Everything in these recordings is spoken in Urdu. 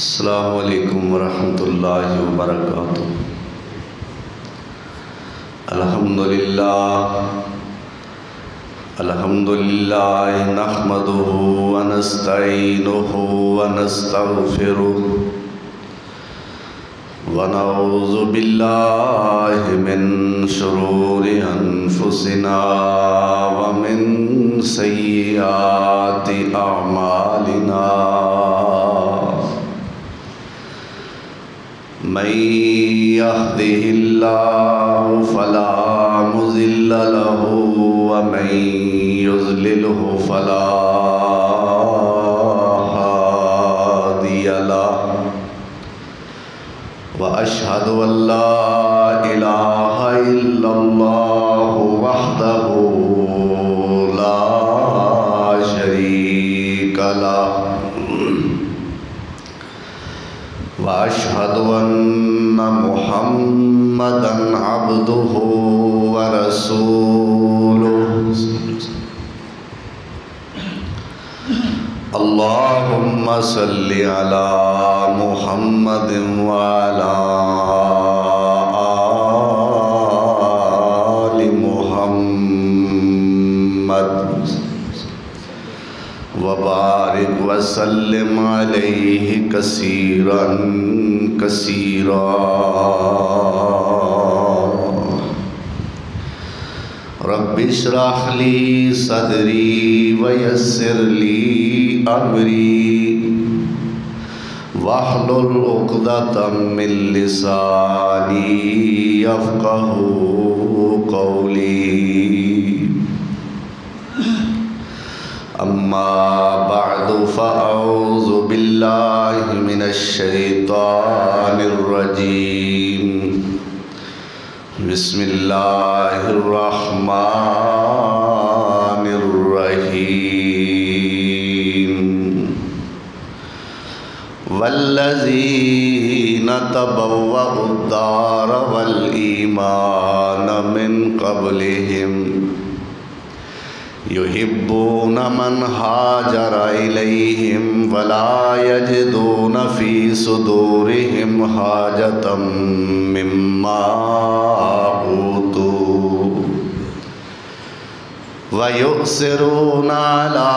السلام علیکم ورحمۃ اللہ وبرکاتہ۔ الحمدللہ نحمدہ ونستعینہ ونستغفرہ ونعوذ باللہ من شرور انفسنا ومن سیئات اعمالنا، من يهده الله فلا مضل له ومن يضلله فلا هادي له، وأشهد أن لا إله إلا الله وحده لا شريك له، وأشهد أن محمدًا عبده ورسوله، اللهم صل على محمد وعلى آل محمد وبارک وسلم علیہ کثیرا کثیرا۔ رب اشرح لی صدری ویسر لی امری واحلل عقدۃ من لسانی یفقہوا قولی، اما بعد فاعوذ باللہ من الشیطان الرجیم، بسم اللہ الرحمن الرحیم۔ والذین تبوؤوا الدار والایمان من قبلہم يحبون من هاجر إليهم ولا يجدون في صدورهم حاجة مما أوتوا ويؤثرون على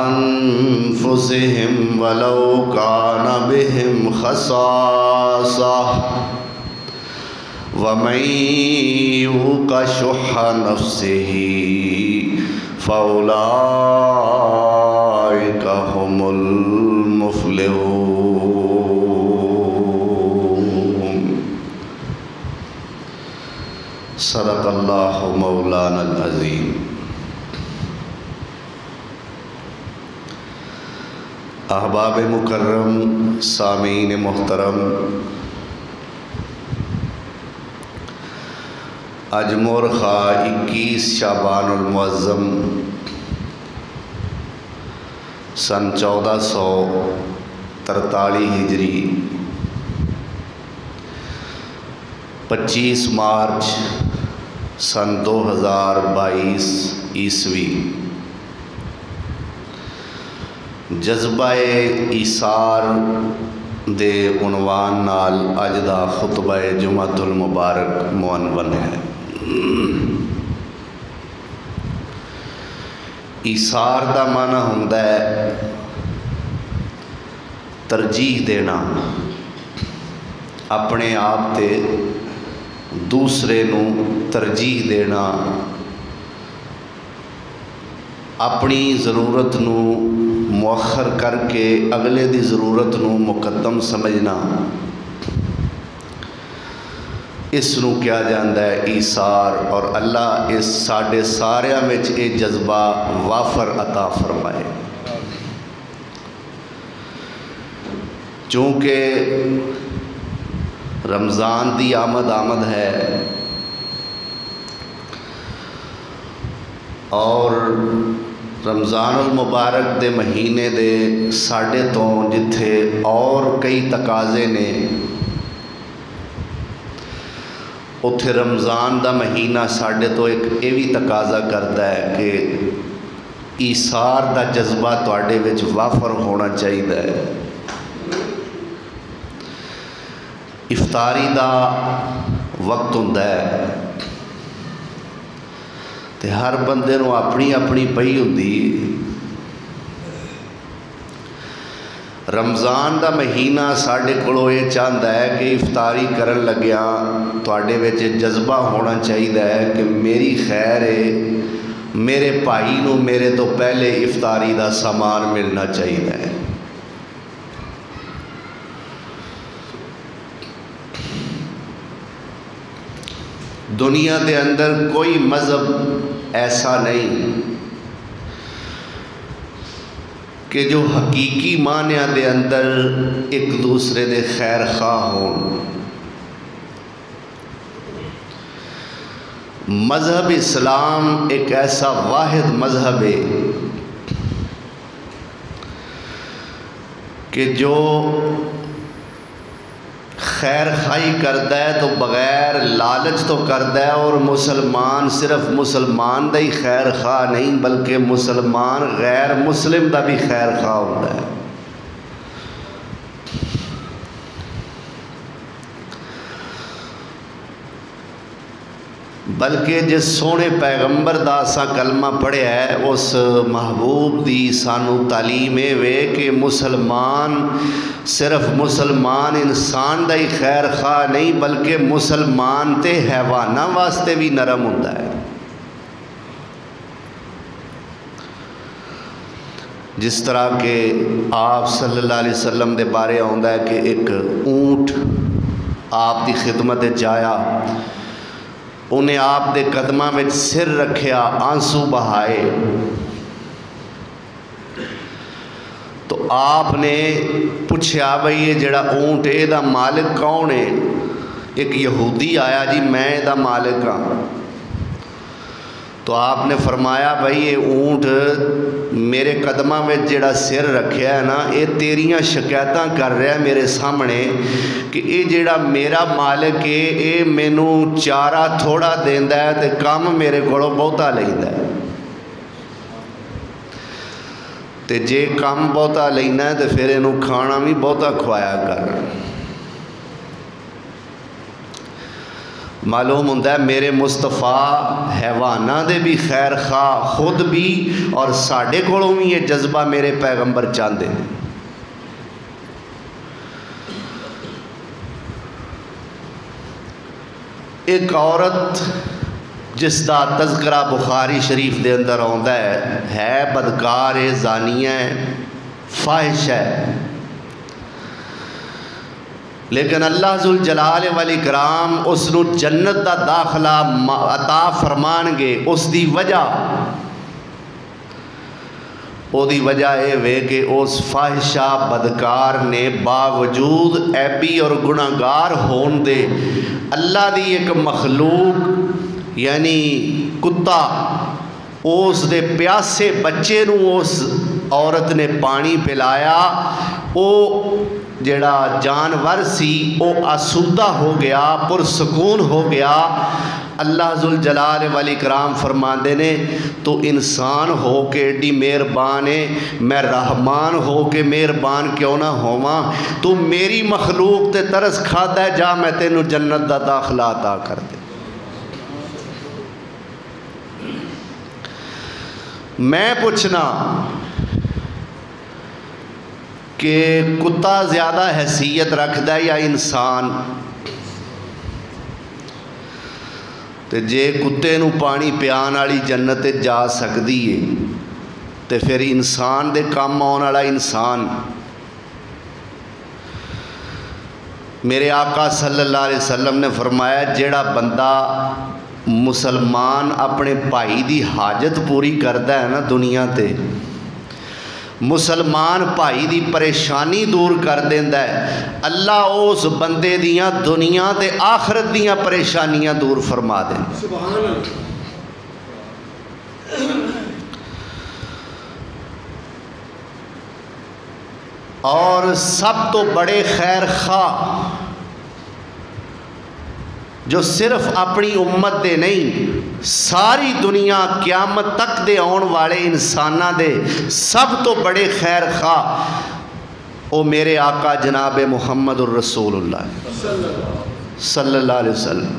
أنفسهم ولو كان بهم خصاصة ومن يوق شح نفسه فأولئك هم المفلحون۔ صدق اللہ مولانا العظیم۔ احباب مکرم، سامعین محترم، اج مورخہ 21 شعبان المعظم سن 1443 ہجری، 25 مارچ سن 2022 عیسوی، جذبہ ایثار دے عنوان نال اج دا خطبہ جمعۃ المبارک معنون ہے۔ ایثار دا معنی ہوندا ہے ترجیح دینا، اپنے آپ تے دوسرے نو ترجیح دینا، اپنی ضرورت نو مؤخر کر کے اگلے دی ضرورت نو مقدم سمجھنا، اس نو کیا جاندہ ہے ایثار، اور اللہ اس ساڈے ساریاں وچ اے جذبہ وافر عطا فرمائے۔ چونکہ رمضان دی آمد ہے اور رمضان المبارک دے مہینے دے ساڈے تو جتھے اور کئی تقاضے نے، اتھے رمضان دا مہینہ ساڈے تو ایک ایوی تقاضا کرتا ہے کہ ایثار دا جذبہ تواڈے وچ وافر ہونا چاہیے۔ افطاری دا وقت ہوندا ہے تے ہر بندے نو اپنی اپنی پئی ہوندی. رمضان دا مہینہ ساڈے کولوں یہ چاہتا ہے کہ افطاری کرن لگیا تواڈے وچ جذبہ ہونا چاہیے کہ میری خیر ہے، میرے بھائی نو میرے تو پہلے افطاری دا سامان ملنا چاہیے. دنیا دے اندر کوئی مذہب ایسا نہیں کہ جو حقیقی معنی دے اندر ایک دوسرے دے خیر خواہ ہون. مذہب اسلام ایک ایسا واحد مذہب ہے کہ جو خیر خواہی کرتا ہے تو بغیر لالچ تو کرتا ہے، اور مسلمان صرف مسلمان دا ہی خیر خواہ نہیں بلکہ مسلمان غیر مسلم دا بھی خیر خواہ ہوتا ہے. بلکہ جس سونے پیغمبر دا اساں کلمہ پڑھیا ہے اس محبوب دی سانو تعلیم وے کہ مسلمان صرف مسلمان انسان دا ہی خیر خواہ نہیں بلکہ مسلمان تے حیواناں واسطے بھی نرم ہوندا ہے. جس طرح کہ آپ صلی اللہ علیہ وسلم دے بارے آندا ہے کہ ایک اونٹ آپ دی خدمت جایا، انہیں آپ دے قدماں میں سر رکھیا، آنسو بہائے، تو آپ نے پوچھا بھئی یہ جڑا اونٹ اے دا مالک کون ہے؟ ایک یہودی آیا، جی میں دا مالک ہاں. تو آپ نے فرمایا بھئی یہ اونٹ میرے قدماں میں جڑا سر رکھیا ہے نا یہ تیریاں شکایتاں کر رہا ہے میرے سامنے کہ یہ جڑا میرا مالک ہے یہ مینوں چارہ تھوڑا دیندا ہے تے کام میرے کولوں بہتا لیندا ہے، تے جے کام بہتا لینا ہے تے پھر اینوں کھانا بھی بہتا کھوایا کر. معلوم ہوتا ہے میرے مصطفیٰ حیواناں دے بھی خیر خواہ خود بھی اور ساڈے کولوں بھی یہ جذبہ میرے پیغمبر چاہتے ہیں. ایک عورت جس دا تذکرہ بخاری شریف دے اندر آندا ہے بدکار ہے، زانیہ ہے، فاحش ہے، لیکن اللہ ذوالجلال والاکرام اس نو جنت دا داخلہ عطا فرمان گے. اس دی وجہ اے وے کہ اس فاحشہ بدکار نے باوجود عیبی اور گناہگار ہون دے اللہ دی ایک مخلوق یعنی کتا اس دے پیاسے بچے نو اس عورت نے پانی پلایا، او جڑا جانور سی او آسودہ ہو گیا، پرسکون ہو گیا. اللہ ذوالجلال والاکرام فرماندے نے تو انسان ہو کے ایڈی مہربان ہے، میں رحمان ہو کے مہربان کیوں نہ ہوواں؟ تو میری مخلوق تے ترس کھاتا ہے، جا میں تینوں جنت دا داخلہ عطا کر دے. میں پوچھنا کہ کتا زیادہ حیثیت رکھدا ہے یا انسان؟ تے جے کتے نو پانی پیان والی جنت جا سکدی ہے تے پھر انسان دے کام آن والا انسان. میرے آقا صلی اللہ علیہ وسلم نے فرمایا جیڑا بندہ مسلمان اپنے بھائی دی حاجت پوری کردا ہے نا دنیا تے، مسلمان بھائی دی پریشانی دور کر دیندا ہے، اللہ اس بندے دیاں دنیا تے آخرت دیاں پریشانیاں دور فرما دیندا. سبحان اللہ. اور سب تو بڑے خیر خواہ جو صرف اپنی امت دے نہیں ساری دنیا قیامت تک دے آن والے انساناں دے سب تو بڑے خیر خواہ او میرے آقا جناب محمد الرسول اللہ صلی اللہ علیہ وسلم.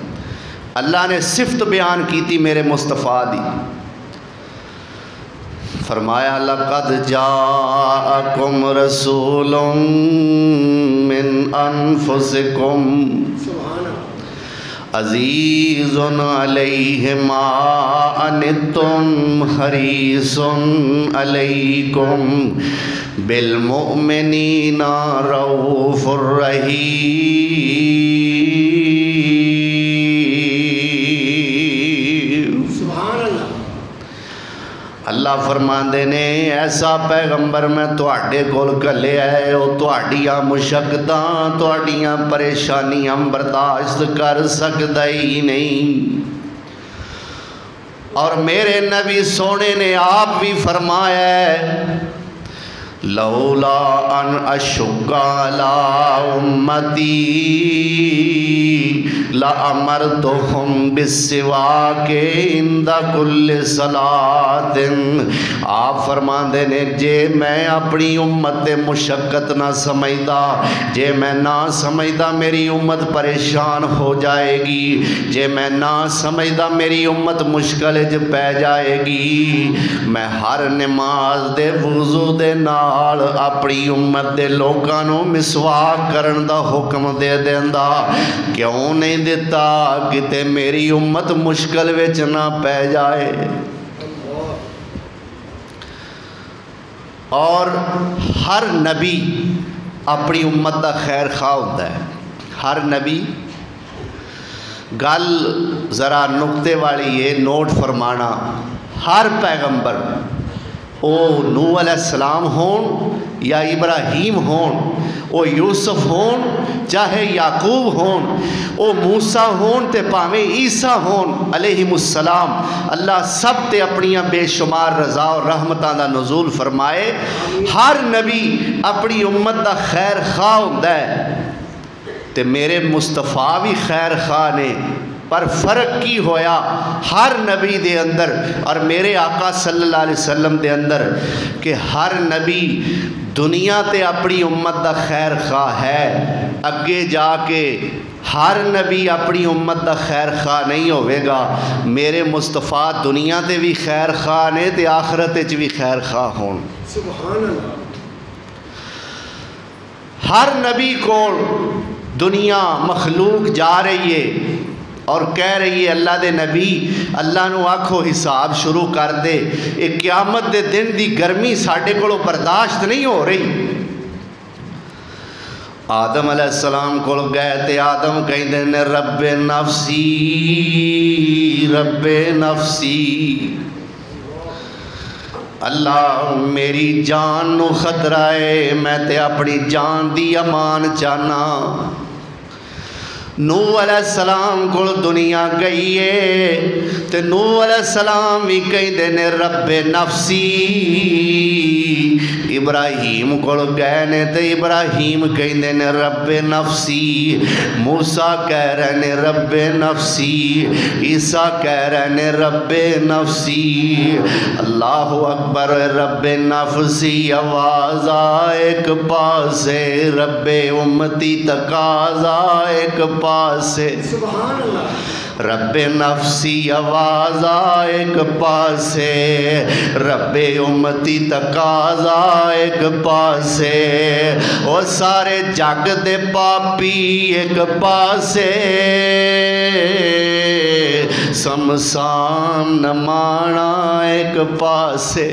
اللہ نے صفت بیان کی تھی میرے مصطفیٰ دی. فرمایا لقد جاءکم رسول من انفسکم عزیز علیہ ما عنتم حریص علیکم بالمؤمنین رؤوف الرحیم. اللہ فرماندے نے ایسا پیغمبر میں تواڈے کول گھلیا ہے او تواڈیاں مشقتاں تواڈیاں پریشانیاں برداشت کر سکدا ہی نہیں. اور میرے نبی سونے نے آپ بھی فرمایا ہے لولا ان اشق علی امتی لامرتہم بالسواک عند کل صلاۃ. آپ فرماندے نے جے میں اپنی امت مشقت نہ سمجھدا, جے میں نہ سمجھدا میری امت پریشان ہو جائے گی, جے میں نہ سمجھدا میری امت مشکل وچ پے جائے گی, میں ہر نماز دے وضو دے نال اپنی امت دے لوکاں نوں مسواک کرن دا حکم دے دیندا. کیوں نہیں دیتا؟ کتے میری امت مشکل وچ نہ پے جائے. اور ہر نبی اپنی امت دا خیر خواہ ہوتا ہے. ہر نبی گل ذرا نقطے والی ہے نوٹ فرمانا. ہر پیغمبر او نوح علیہ السلام ہون یا ابراہیم ہون, او یوسف ہون چاہے یعقوب ہون, او موسیٰ ہون تے پاویں عیسیٰ ہون علیہم السلام, اللہ سب تے اپنیاں بے شمار رضا اور رحمتاں دا نزول فرمائے. ہر نبی اپنی امت دا خیر خواہ ہوندا ہے تے میرے مصطفیٰ بھی خیر خواہ نے. پر فرق کی ہویا ہر نبی دے اندر اور میرے آقا صلی اللہ علیہ وسلم دے اندر کہ ہر نبی دنیا تے اپنی امت دا خیر خواہ ہے. اگے جا کے ہر نبی اپنی امت دا خیر خواہ نہیں ہوئے گا. میرے مصطفیٰ دنیا تے بھی خیر خواہ نے تے آخرت وچ بھی خیر خواہ ہون. سبحان اللہ. ہر نبی کو دنیا مخلوق جا رہی ہے اور کہہ رہی ہے اللہ دے نبی اللہ نو آکھو حساب شروع کر دے, ایک قیامت دے دن دی گرمی ساڑھے کو برداشت نہیں ہو رہی. آدم علیہ السلام کو گئے تے آدم کہیں دے نے رب نفسی رب نفسی, اللہ میری جان نو خطرہ ہے, میں تے اپنی جان دی امان چاہنا. نوح علیہ السلام کو دنیا گئی ہے تے نوح علیہ السلام بھی کہیں دینے رب نفسی. ابراہیم کو گئے نے تے ابراہیم کہیں دینے رب نفسی. موسیٰ کہہ رہے نے رب نفسی, عیسیٰ کہہ رہے نے رب نفسی. اللہ اکبر. رب نفسی آواز ایک پاسے, رب امتی تقاضا ایک پاسے. سبحان اللہ. رب نفسی آواز ایک پاسے, رب امتی تقاضا ایک پاسے. او سارے جگ دے پاپی ایک پاسے, سمسان نمانا ایک پاسے.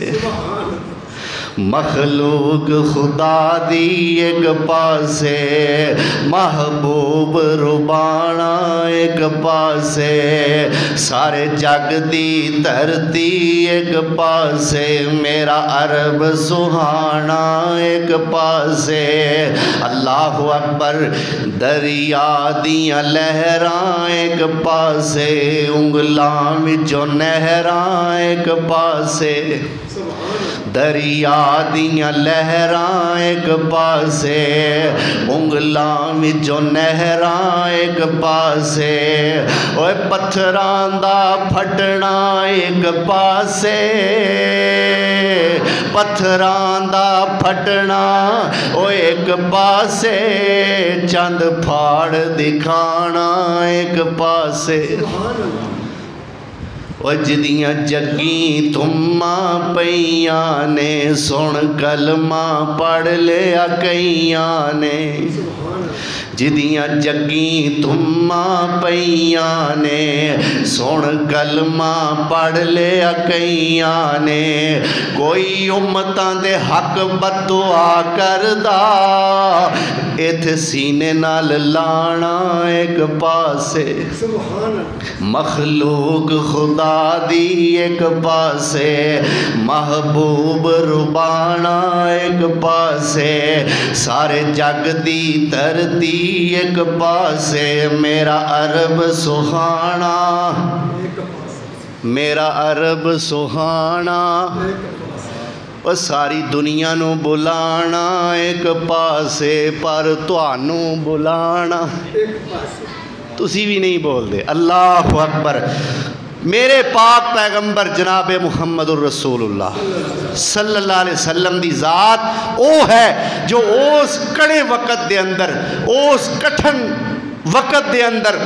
مخلوق خدا دی ایک پاسے, محبوب ربانا ایک پاسے, سارے جگ دی دھرتی ایک پاسے, میرا عرب سہانا ایک پاسے. اللہ اکبر. دریا دیاں لہراں ایک پاسے, انگلاں وچوں نہراں ایک پاسے. دریا دیاں لہراں ایک پاسے انگلاں وچوں نہراں ایک پاسے اوے پتھراں دا پھٹنا ایک پاسے پتھراں دا پھٹنا او ایک پاسے چند پھاڑ دکھانا ایک پاسے او جدیاں جگیں تھماں پیاں نے سن کلمہ پڑھ لیا کئیاں نے جدیاں جگیں تھماں پیاں نے سن کلمہ پڑھ لیا کئیاں نے کوئی امتاں دے حق بد دعا کردا ایتھے سینے نال لانا ایک پاسے مخلوق خدا دی ایک پاسے محبوب ربانا ایک پاسے سارے جگ دی ترتی ایک پاسے میرا عرب سہانا میرا عرب سہانا اور ساری دنیا نو بلانا ایک پاسے پر توانوں بلانا تسی بھی نہیں بول دے اللہ اکبر میرے پاک پیغمبر جناب محمد الرسول اللہ صلی اللہ علیہ وسلم دی ذات او ہے جو اس کڑے وقت دے اندر اس کٹھن وقت دے اندر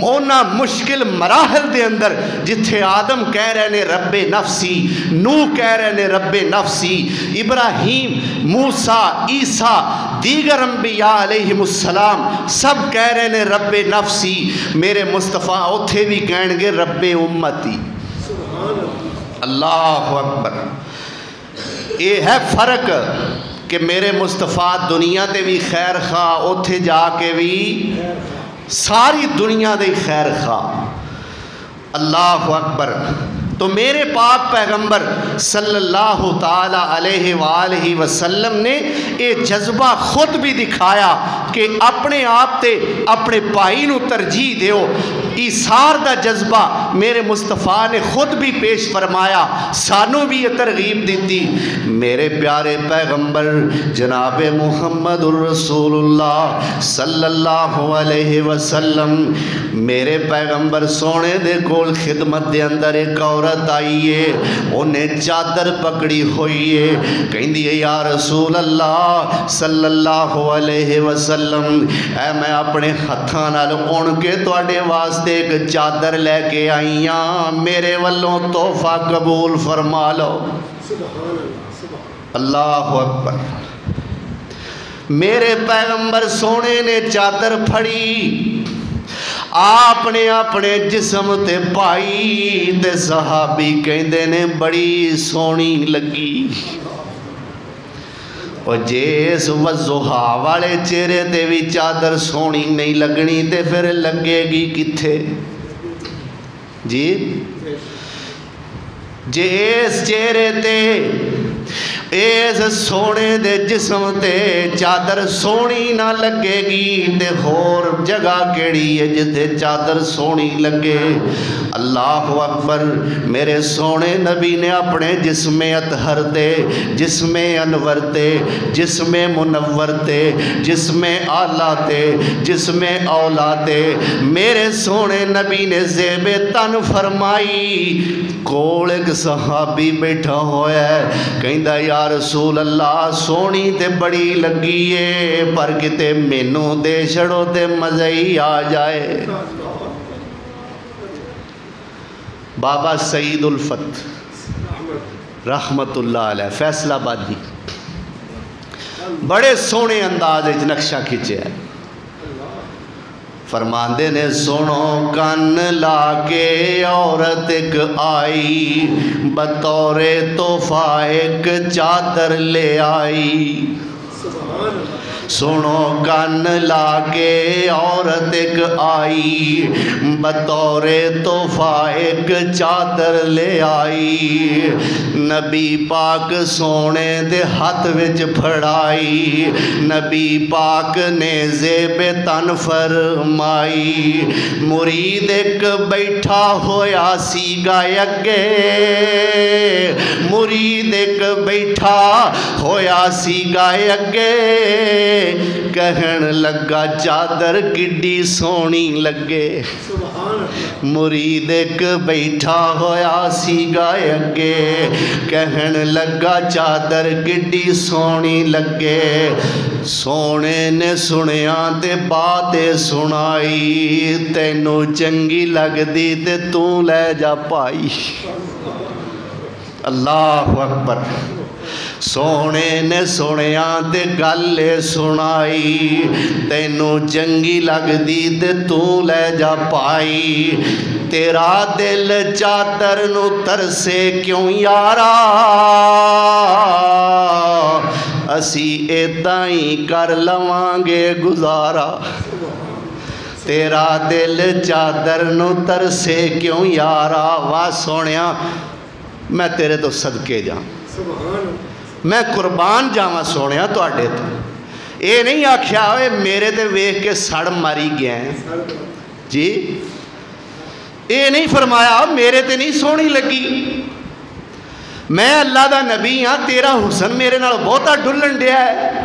اونا مشکل مراحل دے اندر جتھے آدم کہہ رہے نے رب نفسی نوح کہہ رہے نے رب نفسی ابراہیم موسیٰ عیسیٰ دیگر انبیاء علیہم السلام سب کہہ رہے نے رب نفسی میرے مصطفیٰ اتھے بھی کہن گے رب امتی اللہ اکبر یہ ہے فرق کہ میرے مصطفیٰ دنیا تے بھی خیر خواہ اتھے جا کے بھی ساری دنیا دے خیر خواہ اللہ اکبر تو میرے پاک پیغمبر صلی اللہ تعالی علیہ وآلہ وسلم نے یہ جذبہ خود بھی دکھایا کہ اپنے آپ تے اپنے پائی نو ترجیح دیو ایثار دا جذبہ میرے مصطفیٰ نے خود بھی پیش فرمایا سانو بھی یہ ترغیب دیتی میرے پیارے پیغمبر جناب محمد الرسول اللہ صلی اللہ علیہ وسلم میرے پیغمبر سونے دے کول خدمت دے اندر ایک عورت آئیے انہیں چادر پکڑی ہوئیے کہیں دیئے یا رسول اللہ صلی اللہ علیہ وسلم اے میں اپنے ہتھاں نال اون کے تواڈے واسطے ایک چادر لے کے آئیاں میرے والوں تحفہ قبول فرما لو اللہ اکبر میرے پیغمبر سونے نے چادر پھڑی آپ نے اپنے جسم تے پائی تے صحابی کہندے نے بڑی سونی لگی اور جیس وضحا والے چہرے تے بھی چادر سونی نہیں لگنی تے پھر لگے گی کتھے جی جیس چہرے تے ایس سونے دے جسم تے چادر سونی نہ لگے گی تے خور جگہ کیڑی ہے جتے چادر سونی لگے اللہ اکبر میرے سونے نبی نے اپنے جسم اطہر تے جسم انور تے جسم منور تے جسم آلہ تے جسم اولا تے میرے سونے نبی نے زیب تن فرمائی کول ایک صحابی بیٹھا ہویا ہے کہندہ یا رسول اللہ سونی تے بڑی لگیے پر کتے مینوں دے چھڑو تے مزہی آ جائے بابا سعید الفت رحمت اللہ علیہ فیصلہ آبادی بڑے سونے انداز نقشہ کھچے ہے فرماندے نے سنو کن لا کے عورت ایک آئی بطور تحفہ ایک چادر لے آئی سنو کن لا کے عورت ایک آئی بطور تحفہ ایک چادر لے آئی نبی پاک سونے دے ہاتھ وچ پھڑائی نبی پاک نے زیب تن فرمائی مرید ایک بیٹھا ہویا سی گا اگے مرید ایک بیٹھا ہویا سی گا اگے کہن لگا چادر کڈی سونی لگے مرید ایک بیٹھا ہویا سی گا اگے کہن لگا چادر کڈی سونی لگے سونے نے سنیا تے باتیں سنائی تینو چنگی لگ دی تے تو لے جا پائی اللہ اکبر سونے نے سنیا تے گلے سنائی تینو چنگی لگ دی تے تو لے جا پائی تیرا دل چادر نو ترسے کیوں یارا اسی ایدائیں کر لوانگے گزارا تیرا دل چادر نو ترسے کیوں یارا واہ سونیا میں تیرے تو صدقے جاؤں میں قربان جاواں سونیا تو آڈے تو اے نہیں آکھیا ہوئے میرے تے ویکھ کے سڑ ماری گئے ہیں جی اے نہیں فرمایا میرے تے نہیں سونی لگی میں اللہ دا نبی ہاں تیرا حسن میرے نال بہتا ڈھلن دیا ہے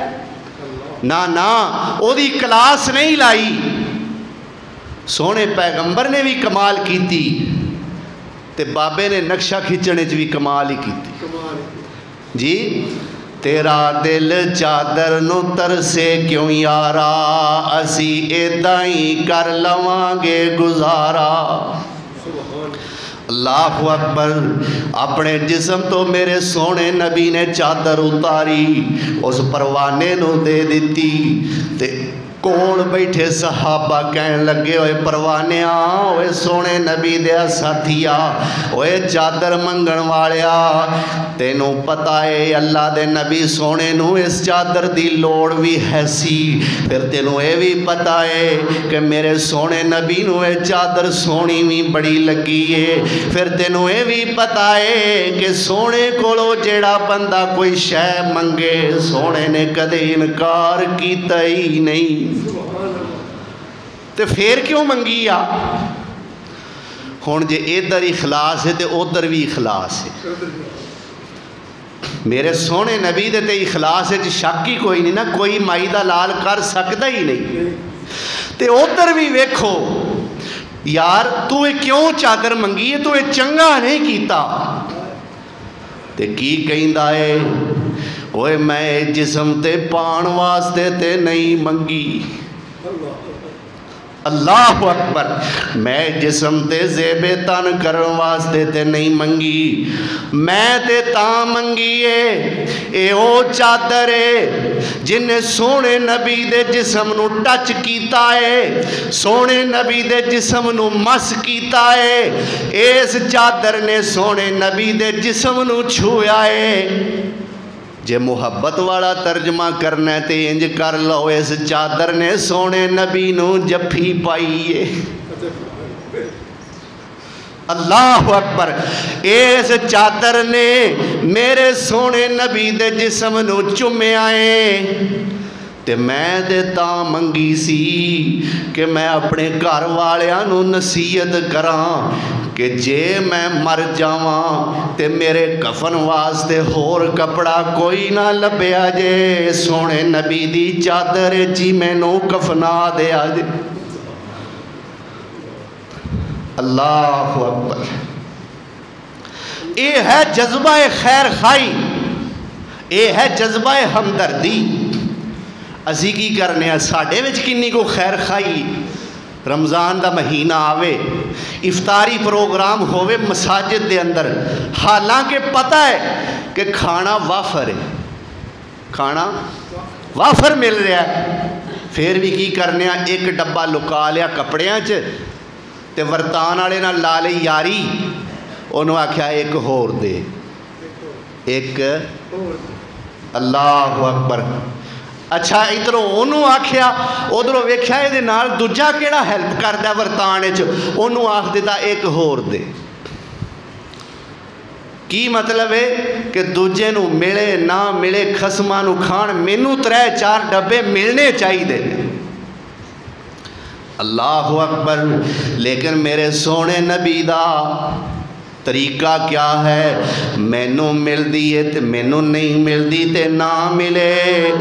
نا او دی کلاس نہیں لائی سونے پیغمبر نے بھی کمال کی تھی تے بابے نے نقشہ کھچنے بھی کمال ہی کی تھی جی تیرا دل چادر نو ترسے کیوں یارا اسی ایدائیں کر لوانگے گزارا اللہ اکبر اپنے جسم تو میرے سونے نبی نے چادر اتاری اس پروانے نو دے دیتی تے کول بیٹھے صحابہ کہن لگے اوے پروانیاں اوے سونے نبی دیا ساتھیا اوے چادر منگن والیا تینوں پتہ ہے اللہ دے نبی سونے نو اس چادر دی لوڑ بھی ہے سی پھر تینوں اے بھی پتہ ہے کہ میرے سونے نبی نو اے چادر سونی بھی بڑی لگی ہے پھر تینوں اے بھی پتہ ہے کہ سونے کولو جیڑا بندہ کوئی شے منگے سونے نے کدے انکار کیتا ہی نہیں تے پھر کیوں منگی آ ہون جے ادھر اخلاص ہے تے ادھر بھی اخلاص ہے میرے سونے نبی دے تے اخلاص ہے شک ہی کوئی نہیں نا کوئی مائی دا لال کر سکتا ہی نہیں تے ادھر بھی ویکھو یار تو اے کیوں چادر منگی ہے تو اے چنگا نہیں کیتا تے کی کہندا ہے اوے میں جسم تے پان واسطے تے نہیں منگی اللہ اکبر میں جسم تے زیب تن کرن واسطے تے نہیں منگی میں تے تاں منگی اے او چادر ہے جن نے سونے نبی دے جسم نو ٹچ کیتا ہے سونے نبی دے جسم نو مس کیتا ہے اس چادر نے سونے نبی دے جسم نو چھویا ہے جے محبت والا ترجمہ کرنا ہے تے انج کر لو اس چادر نے سونے نبی نو جفی پائیے اللہ اکبر اس چادر نے میرے سونے نبی دے جسم نو چومے آئے تے میں دے تاں منگی سی کہ میں اپنے گھر والیاں نو نصیحت کراں کہ جے میں مر جاواں تے میرے کفن واسطے ہور کپڑا کوئی نہ لبیا جے سونے نبی دی چادر جی میں نو کفنا دیا جے اللہ اکبر اے ہے جذبہ خیر خائی اے ہے جذبہ ہمدردی اسی کی کرنے ہیں ساڑھے وچ کنی کو خیر خائی رمضان دا مہینہ آوے افطاری پروگرام ہوئے مساجد دے اندر حالانکہ پتہ ہے کہ کھانا وافر ہے کھانا وافر مل رہا ہے پھر بھی کی کرنے ہیں ایک ڈبہ لکا لیا کپڑیاں تے ورتان والے نہ لا لئی یاری انہوں آکھیا ایک ہور دے ایک اللہ اکبر اچھا ادھروں انہوں آکھیا ادھروں ویکھیا یہ نال دوجا کیڑا ہیلپ کردا ورتانے چ انہوں آکھ دیتا ایک ہور دے کی مطلب ہے کہ دوجے نو ملے نہ ملے خسماں نو کھان مینوں 3-4 ڈبے ملنے چاہیے اللہ اکبر لیکن میرے سونے نبی دا طریقہ کیا ہے مینوں مل دیئے تے مینوں نہیں مل دی تے نہ ملے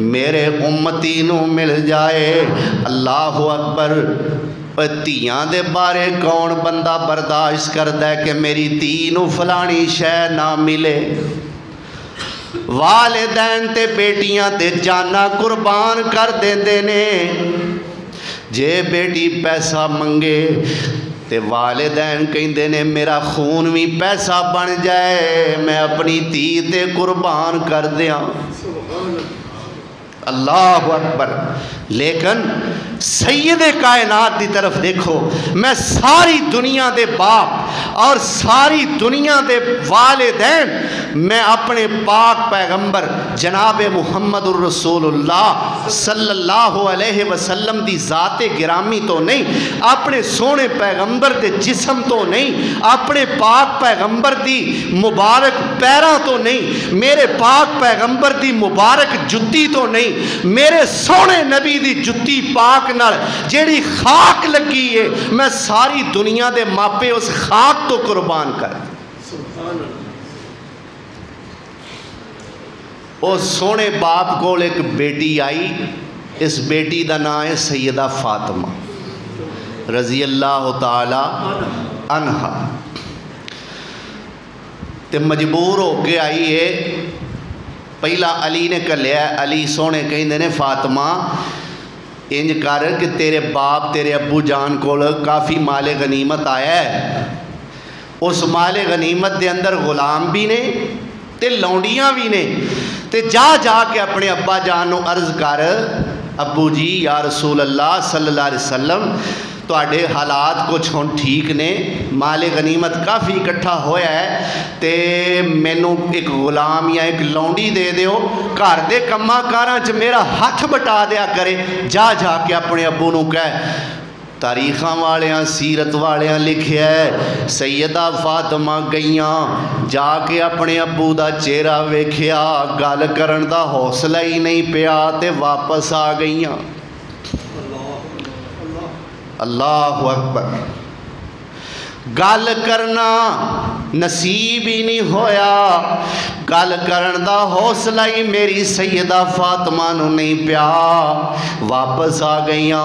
میرے امتی نو مل جائے اللہ اکبر تیاں دے بارے کون بندہ برداشت کردا ہے کہ میری تی نو فلانی شے نہ ملے والدین تے بیٹیاں تے جانا قربان کر دیندے نے جے بیٹی پیسہ منگے تے والدین کہندے نے میرا خون بھی پیسہ بن جائے میں اپنی تی تے قربان کر دیاں اللہ اکبر لیکن سید کائنات دی طرف دیکھو میں ساری دنیا دے باپ اور ساری دنیا دے والدین میں اپنے پاک پیغمبر جناب محمد الرسول اللہ صلی اللہ علیہ وسلم دی ذات گرامی تو نہیں اپنے سونے پیغمبر دے جسم تو نہیں اپنے پاک پیغمبر دی مبارک پیراں تو نہیں میرے پاک پیغمبر دی مبارک جتی تو نہیں میرے سونے نبی دی جتی پاک نال جیڑی خاک لگی ہے میں ساری دنیا دے ماپے اس خاک تو قربان کر اس سونے باپ کو ایک بیٹی آئی اس بیٹی دا نام ہے سیدہ فاطمہ رضی اللہ تعالی عنہا تے مجبور ہو کے آئی ہے پہلا علی نے کلیا علی سونے کہیں دینے فاطمہ انج کر کہ تیرے باپ تیرے ابو جان کو کافی مال غنیمت آیا ہے اس مال غنیمت دے اندر غلام بھی نے تے لونڈیاں بھی نے تے جا جا کے اپنے ابا جان نو عرض کر ابو جی یا رسول اللہ صلی اللہ علیہ وسلم تواڈے حالات کچھ ہون ٹھیک نے مال غنیمت کافی اکٹھا ہویا ہے تے مینوں ایک غلام یا ایک لونڈی دے دیو گھر دے کماں کاراں چ میرا ہاتھ بٹا دیا کرے جا جا کے اپنے ابو نو کہے تاریخاں والیاں سیرت والیاں لکھیا ہے سیدہ فاطمہ گئیاں جا کے اپنے ابو دا چہرہ ویکھیا گل کرن دا حوصلہ ہی نہیں پیا تے واپس آ گئیاں اللہ اکبر گل کرنا نصیب ہی نہیں ہویا گل کرن دا حوصلہ ہی میری سیدہ فاطمہ نو نہیں پیا واپس آ گئیاں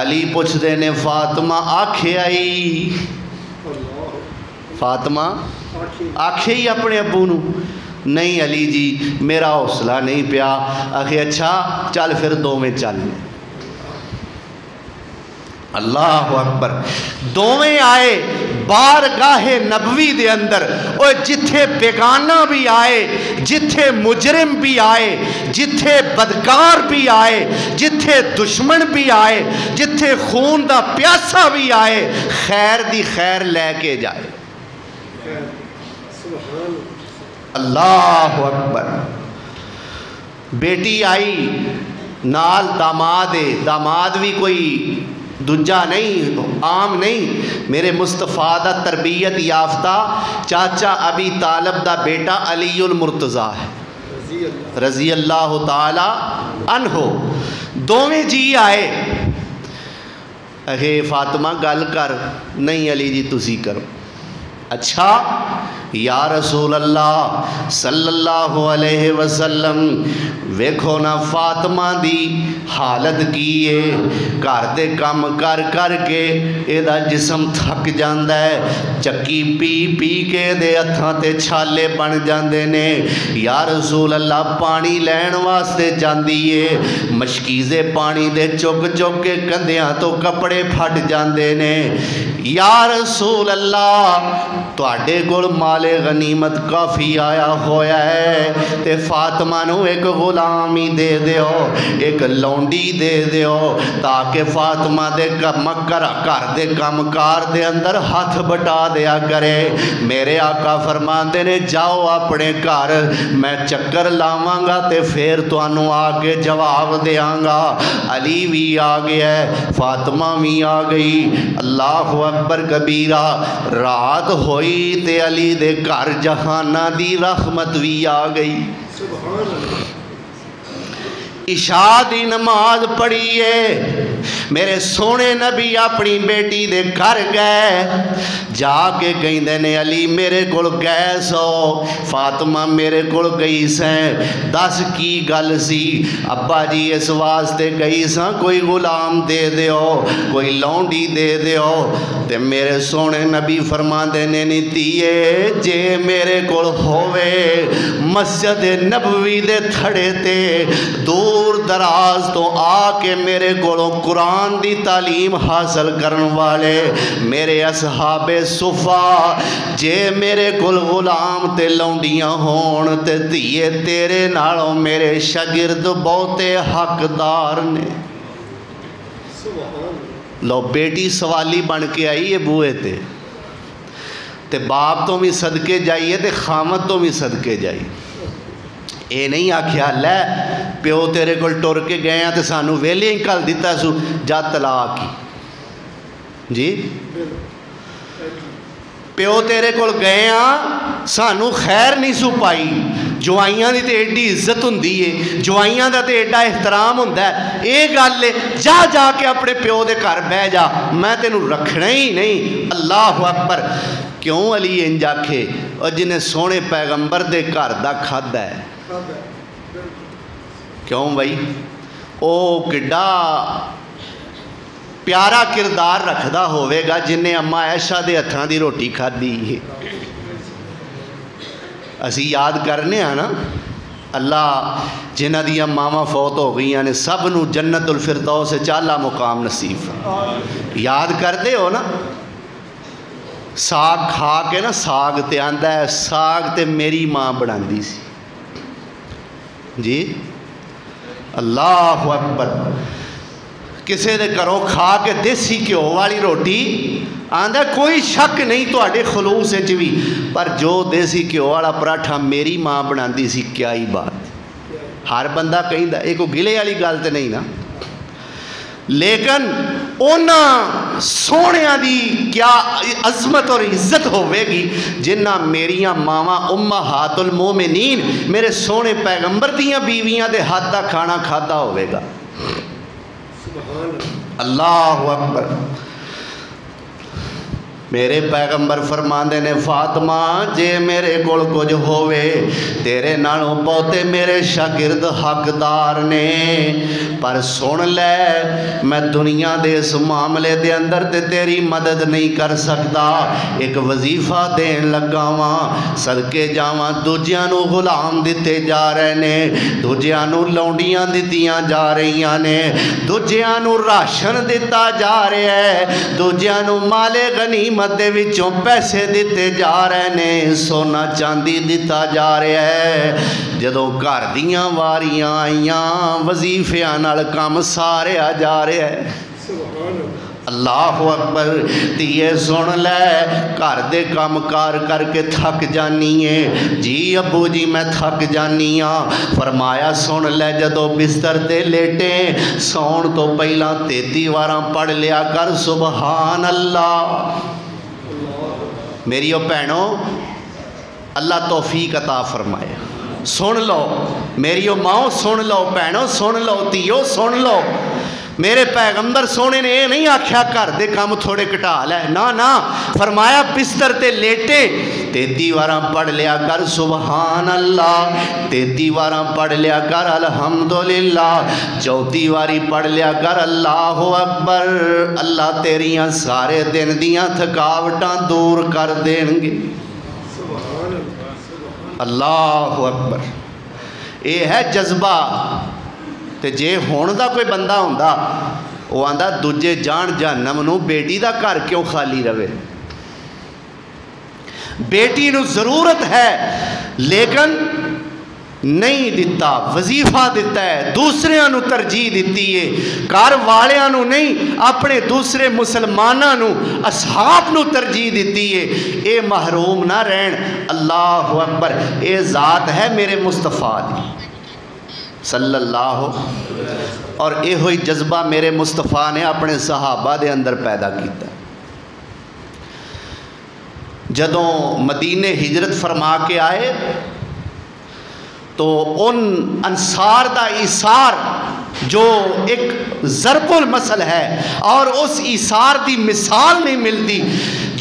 علی پوچھ دے نے فاطمہ آکھے آئی فاطمہ آکھے ہی اپنے ابو نو نہیں علی جی میرا حوصلہ نہیں پیا آکھے اچھا چل پھر دو میں چل اللہ اکبر دوویں آئے بارگاہ نبوی دے اندر اور جتھے بیگانہ بھی آئے جتھے مجرم بھی آئے جتھے بدکار بھی آئے جتھے دشمن بھی آئے جتھے خون دا پیاسا بھی آئے خیر دی خیر لے کے جائے اللہ اکبر بیٹی آئی نال داماد بھی کوئی دجا نہیں عام نہیں میرے مصطفیٰ دا تربیت یافتہ چاچا ابی طالب دا بیٹا علی المرتضیٰ ہے رضی اللہ تعالی عنہ دوویں جی آئے اے فاطمہ گل کر نہیں علی جی تسی کرو اچھا یا رسول اللہ صلی اللہ علیہ وسلم ویکھو نا فاطمہ دی حالت کیے گھر دے کم کر کر کے اے دا جسم تھک جاندہ ہے چکی پی پی کے دے ہتھاں تے چھالے بن جاندے نے یا رسول اللہ پانی لین واسطے جاندیے مشکیزے پانی دے چک چک کے کندیاں تو کپڑے پھٹ جاندے نے یا رسول اللہ تواڈے کول مال مال غنیمت کافی آیا ہویا ہے تے فاطمہ نو ایک غلام ہی دے دیو، ایک لونڈی دے دیو تاکہ فاطمہ دے گھر دے کم کار دے اندر ہاتھ بٹا دیا کرے۔ میرے آقا فرماندے نے جاؤ اپنے گھر، میں چکر لاواں گا تے پھر تانوں آ کے جواب دیاں گا۔ علی بھی آ گیا ہے، فاطمہ بھی آ گئی۔ اللہ اکبر کبیرہ۔ رات ہوئی تے علی دے گھر جہانہ دی رحمت بھی آ گئی۔ سبحان اللہ۔ عشاء دی نماز پڑھیے، میرے سونے نبی اپنی بیٹی دے گھر گئے، جا کے کہندے نے علی میرے کول گئے سو، فاطمہ میرے کول گئی سیں، دس کی گل سی؟ ابا جی اس واسطے گئی ساں کوئی غلام دے دیو، کوئی لونڈی دے دیو۔ تے میرے سونے نبی فرماندے نے نیتیے جے میرے کول ہووے مسجد نبوی دے تھڑے تے دور دراز تو آ کے میرے کولوں قرآن دی تعلیم حاصل کرن والے میرے اصحاب صفا، جے میرے کول غلام تے لونڈیاں ہون تے دھیے تیرے نالوں میرے شاگرد بہتے حقدار نے۔ لو بیٹی سوالی بن کے آئی ہے بوئے تے باپ تو بھی صدقے جائیے تے خامت تو بھی صدقے جائیے۔ اے نہیں آکھیا لے پیو تیرے کول ٹر کے گئے ہیں تے سانو ویلے ہی کل دیتا سو جا طلاق کی جی، پیو تیرے کول گئے ہیں سانو خیر نہیں سو پائی۔ جوائیاں دی تے ایڈی عزت ہوندی ہے، جوائیاں دا تے ایڈا احترام ہوندا ہے، اے گل ہے جا کے اپنے پیو دے گھر بہ جا، میں تینوں رکھنا ہی نہیں۔ اللہ اکبر۔ کیوں علی انج آکھے؟ اور جنہیں سونے پیغمبر دے گھر دا کھادا ہے، کیوں بھائی؟ او کڈا پیارا کردار رکھدا ہوئے گا جنہیں اما عائشہ دے ہتھاں دی روٹی کھادی ہے۔ اسی یاد کرنے ہیں نا، اللہ جنہ دیا ماما فوت ہو گئی ہیں سب نو جنت الفردوس سے چالا مقام نصیب۔ یاد کر دے ہو نا، ساگ کھا کے نا ساگ تے آندہ ہے ساگ تے میری ماں بڑھاندی سی جی۔ اللہ اکبر۔ کسے دے کرو کھا کے دیسی کیوں والی روٹی آندہ کوئی شک نہیں تو اڈے خلوص ہے بھی، پر جو دیسی کیوں والا پراٹھا میری ماں بناندی سی کیا ہی بات۔ ہر بندہ کہیں دا ایک گلے والی گل تے نہیں نا، لیکن اونا سونیاں دی کیا عظمت اور عزت ہوئے گی جنہ میریاں ماما امہات المومنین میرے سونے پیغمبر دیاں بیویاں دے ہاتھ دا کھانا کھادا ہوئے گا۔ اللہ اکبر۔ میرے پیغمبر فرماندے نے فاطمہ جے میرے کول کچھ ہوئے تیرے نالوں بہتے میرے شاگرد حقدار نے، پر سن لے میں دنیا دے اس معاملے دے اندر تے تیری مدد نہیں کر سکتا، ایک وظیفہ دین لگا واں صدقے جاواں دوجیاں نو غلام دیتے جا رہے نے، دوجیاں نو لونڈیاں دیتیاں جا رہیاں نے، دوجیاں نو راشن دیتا جا رہے ہے، دوجیاں نو مال غنیمت دے وچوں پیسے دیتے جا رہے نے، سونا چاندی دیتا جا رہا ہے۔ جدوں گھر دیاں واریاں آئیاں وظیفیاں نال کام سارے آ جا رہے ہے۔ اللہ اکبر۔ تیے سن لے گھر دے کام کار کر کے تھک جانی ہے جی ابو جی میں تھک جانی ہاں۔ فرمایا سن لے جدو بستر تے لیٹے سون تو پہلا 33 واراں پڑھ لیا کر سبحان اللہ۔ میری او بہنوں اللہ توفیق عطا فرمائے، سن لو میری او ماں سن لو بہنوں سن لو تیو سن لو۔ میرے پیغمبر سونے نے یہ نہیں آکھیا کر دے کام تھوڑے کٹا لے، نا فرمایا بستر تے لیٹے 33 واراں پڑھ لیا کر سبحان اللہ، 33 واراں پڑھ لیا کر الحمدللہ، 34 واری پڑھ لیا کر اللہ اکبر۔ اللہ تیریاں سارے دن دیاں تھکاوٹاں دور کر دیں گے۔ اللہ اکبر۔ یہ ہے جذبہ۔ تے جے ہون دا کوئی بندہ ہوندا وہ آندا دوجے جان جہنم نو بیٹی دا گھر کیوں خالی رہے، بیٹی نو ضرورت ہے لیکن نہیں دیتا، وظیفہ دیتا ہے، دوسرے نو ترجیح دیتی ہے، گھر والیاں نو نہیں، اپنے دوسرے مسلماناں نو اصحاب نو ترجیح دیتی ہے۔ اے محروم نہ رہن۔ اللہ اکبر، اے ذات ہے میرے مصطفیٰ دی صلی اللہ، اور اے ہوئی جذبہ میرے مصطفیٰ نے اپنے صحابہ دے اندر پیدا کیتا۔ جدوں مدینے ہجرت فرما کے آئے تو ان انصار دا ایثار جو ایک ضرب المثل ہے، اور اس ایثار دی مثال نہیں ملتی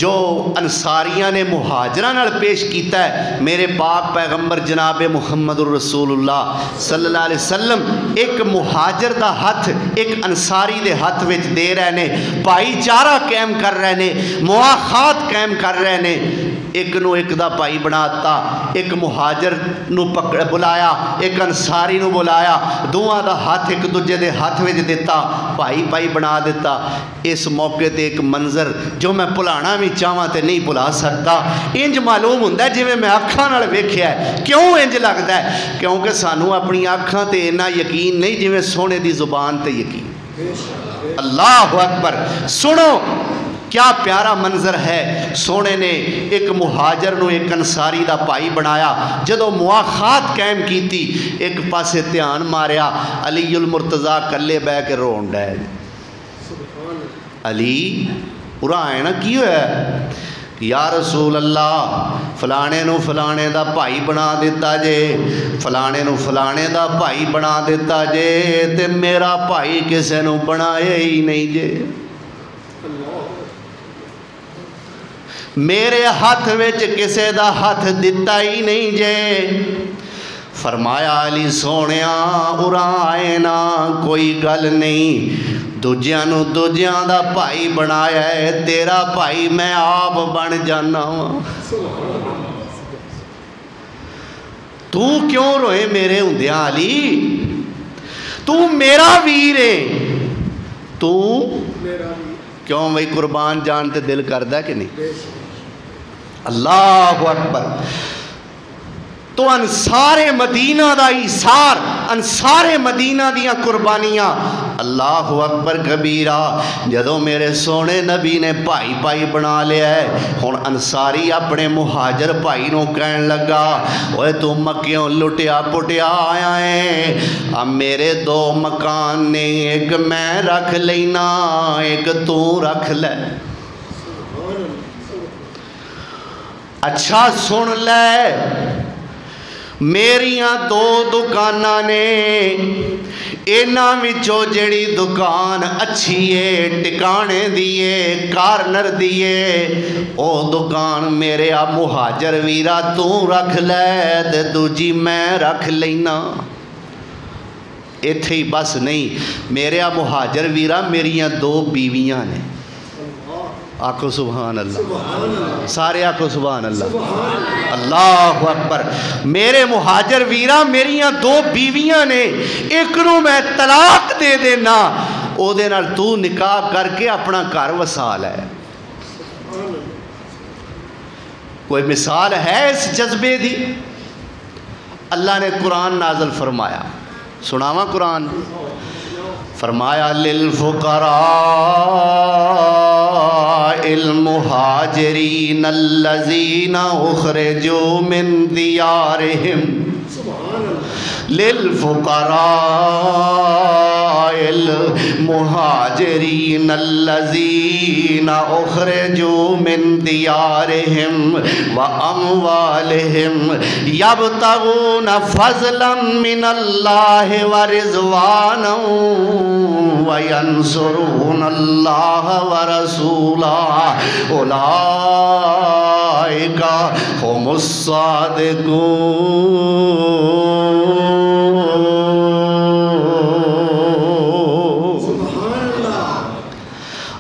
جو انصاریاں نے مہاجران نال پیش کیتا ہے۔ میرے پاک پیغمبر جناب محمد الرسول اللہ صلی اللہ علیہ وسلم ایک مہاجر دا ہاتھ ایک انصاری دے ہاتھ وچ دے رہے نے، بھائی چارہ قائم کر رہے نے، مواخات قائم کر رہے نے۔ ایک نو ایک دا بھائی بناتا، ایک مہاجر نو پکڑ بلایا، ایک انصاری نو بلایا، دوہاں دا ہاتھ ایک دوجے دے ہاتھ وچ دیتا، بھائی بھائی بنا دیتا۔ اس موقع تے ایک منظر جو میں بھلانا بھی چاہواں تے نہیں بھلا سکتا، انج معلوم ہوندا ہے جویں میں اکھاں نال ویکھیا ہے۔ کیوں انج لگدا ہے؟ کیونکہ سانو اپنی اکھاں تے اتنا یقین نہیں جویں سونے دی زبان تے یقین۔ اللہ اکبر، سنو کیا پیارا منظر ہے۔ سونے نے ایک مہاجر نو ایک انصاری دا بھائی بنایا، جدو مواخات قائم کیتی، ایک پاسے دھیان ماریا، علی المرتضیٰ کلے بہ کے رون ڈے۔ علی پورا آئے نا کی ہویا ہے؟ یا رسول اللہ، فلانے نو فلانے دا بھائی بنا دیتا جے، فلانے نو فلانے دا بھائی بنا دیتا جے، تے میرا بھائی کسے نو بنایا ہی نہیں جے، میرے ہاتھ وچ کسے دا ہاتھ دیتا ہی نہیں جے۔ فرمایا علی سونیا اُراں آئے نا، کوئی گل نہیں، دوجیاں نو دوجیاں دا بھائی بنایا ہے، تیرا بھائی میں آپ بن جانا ہوں۔ تو کیوں روئے میرے ہوندیاں علی؟ تو میرا ویر ہے، تو کیوں بھائی قربان جان تے دل کردہ ہے کہ نہیں؟ اللہ اکبر۔ تو انصار مدینہ دا ایثار، انصار مدینہ دیاں قربانیاں، اللہ اکبر کبیرہ۔ جدو میرے سونے نبی نے بھائی بھائی بنا لیا ہے، ہن انصاری اپنے مہاجر بھائی نو کہن لگا، اوے تو مکیوں لٹیا پٹیا آیا ہے، اب میرے دو مکان نے، ایک میں رکھ لینا، ایک تو رکھ لے۔ اچھا سن لے، میریاں دو دکانہ نے، اینا وچوں جڑی دکان اچھی ہے، ٹکانے دیئے، کارنر دیئے، او دکان میرے آ مہاجر ویرا تو رکھ لے، تے دوجی میں رکھ لینا۔ ایتھے ہی بس نہیں، میرے آ مہاجر ویرا میریاں دو بیویاں نے۔ آکھو سبحان اللہ، سارے آکھو سبحان اللہ، اللہ اکبر۔ میرے مہاجر ویرا میریاں دو بیویاں نے، ایک نو میں طلاق دے دینا، او دے نال تو نکاح کر کے اپنا گھر وسا لے۔ کوئی مثال ہے اس جذبے دی؟ اللہ نے قرآن نازل فرمایا، سناواں قرآن؟ فرمایا للفقراء المہاجرین الذین اخرجوا من دیارہم، للفقراء المہاجرین الذین اخرجوا من دیارہم واموالہم یبتغون فضلا من اللہ ورضوانا وینصرون اللہ ورسولہ اولئک هم الصادقون۔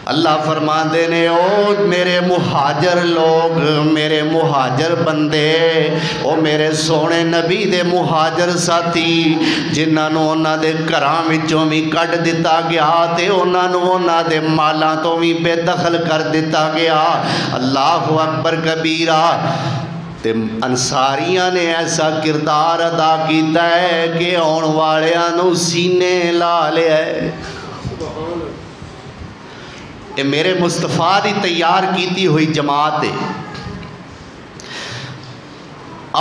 اللہ فرماندے نے او میرے مہاجر لوگ، میرے مہاجر بندے، او میرے سونے نبی دے مہاجر ساتھی جنہاں نو انہاں دے گھراں وچوں وی کڈ دتا گیا تے انہاں نو انہاں دے مالاں تو وی بے دخل کر دتا گیا۔ اللہ اکبر کبیرہ۔ تے انصاریاں نے ایسا کردار ادا کیتا ہے کہ آن والیاں نو سینے لا لیا ہے۔ یہ میرے مصطفیٰ دی تیار کیتی ہوئی جماعت ہے،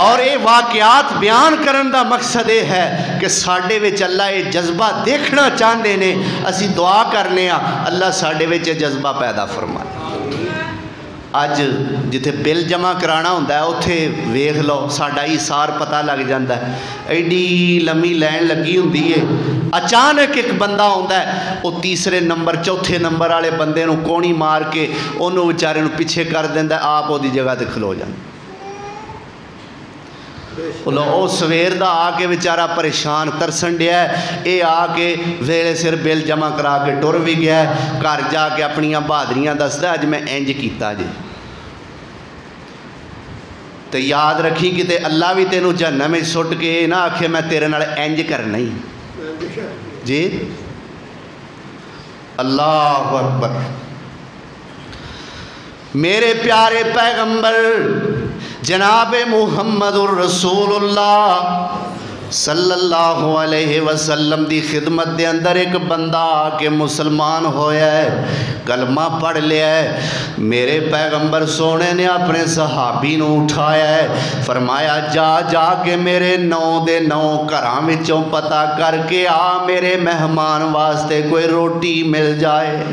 اور یہ واقعات بیان کرن دا مقصد یہ ہے کہ ساڈے وچ اللہ یہ جذبہ دیکھنا چاہتے نے، اسی دعا کرنے ہاں اللہ ساڈے وچ یہ جذبہ پیدا فرمائے۔ اج جتھے بل جمع کرانا ہوندہ ہے اتھے ویکھ لو ساڈا ہی سار پتہ لگ جاندہ ہے، ایڈی لمبی لائن لگی ہوندی ہے، اچانک ایک بندہ ہوندہ ہے وہ تیسرے نمبر چوتھے نمبر والے بندے نو کونی مار کے انہوں بیچارے نو پیچھے کر دیندہ ہے، آپ وہ دی جگہ تے کھلو جاندہ۔ او سویر دا آ کے بیچارہ پریشان ترسن ڈیا ہے، اے آ کے ویلے سر بل جمع کرا کے ٹر بھی گیا ہے، گھر جا کے اپنیاں بہادریاں دسدا ہے اج میں انج کیتا جی۔ تو یاد رکھی کہ اللہ بھی تینوں جہنم میں سٹ کے نہ آکھے میں تیرے نال انج کرنا ہی جی۔ اللہ اکبر۔ میرے پیارے پیغمبر جناب محمد الرسول اللہ صلی اللہ علیہ وسلم دی خدمت دے اندر ایک بندہ آکے مسلمان ہویا ہے، کلمہ پڑھ لیا ہے۔ میرے پیغمبر سونے نے اپنے صحابی نو اٹھایا ہے، فرمایا جا جا کے میرے 9 دے 9 گھراں وچوں پتہ کر کے آ، میرے مہمان واسطے کوئی روٹی مل جائے۔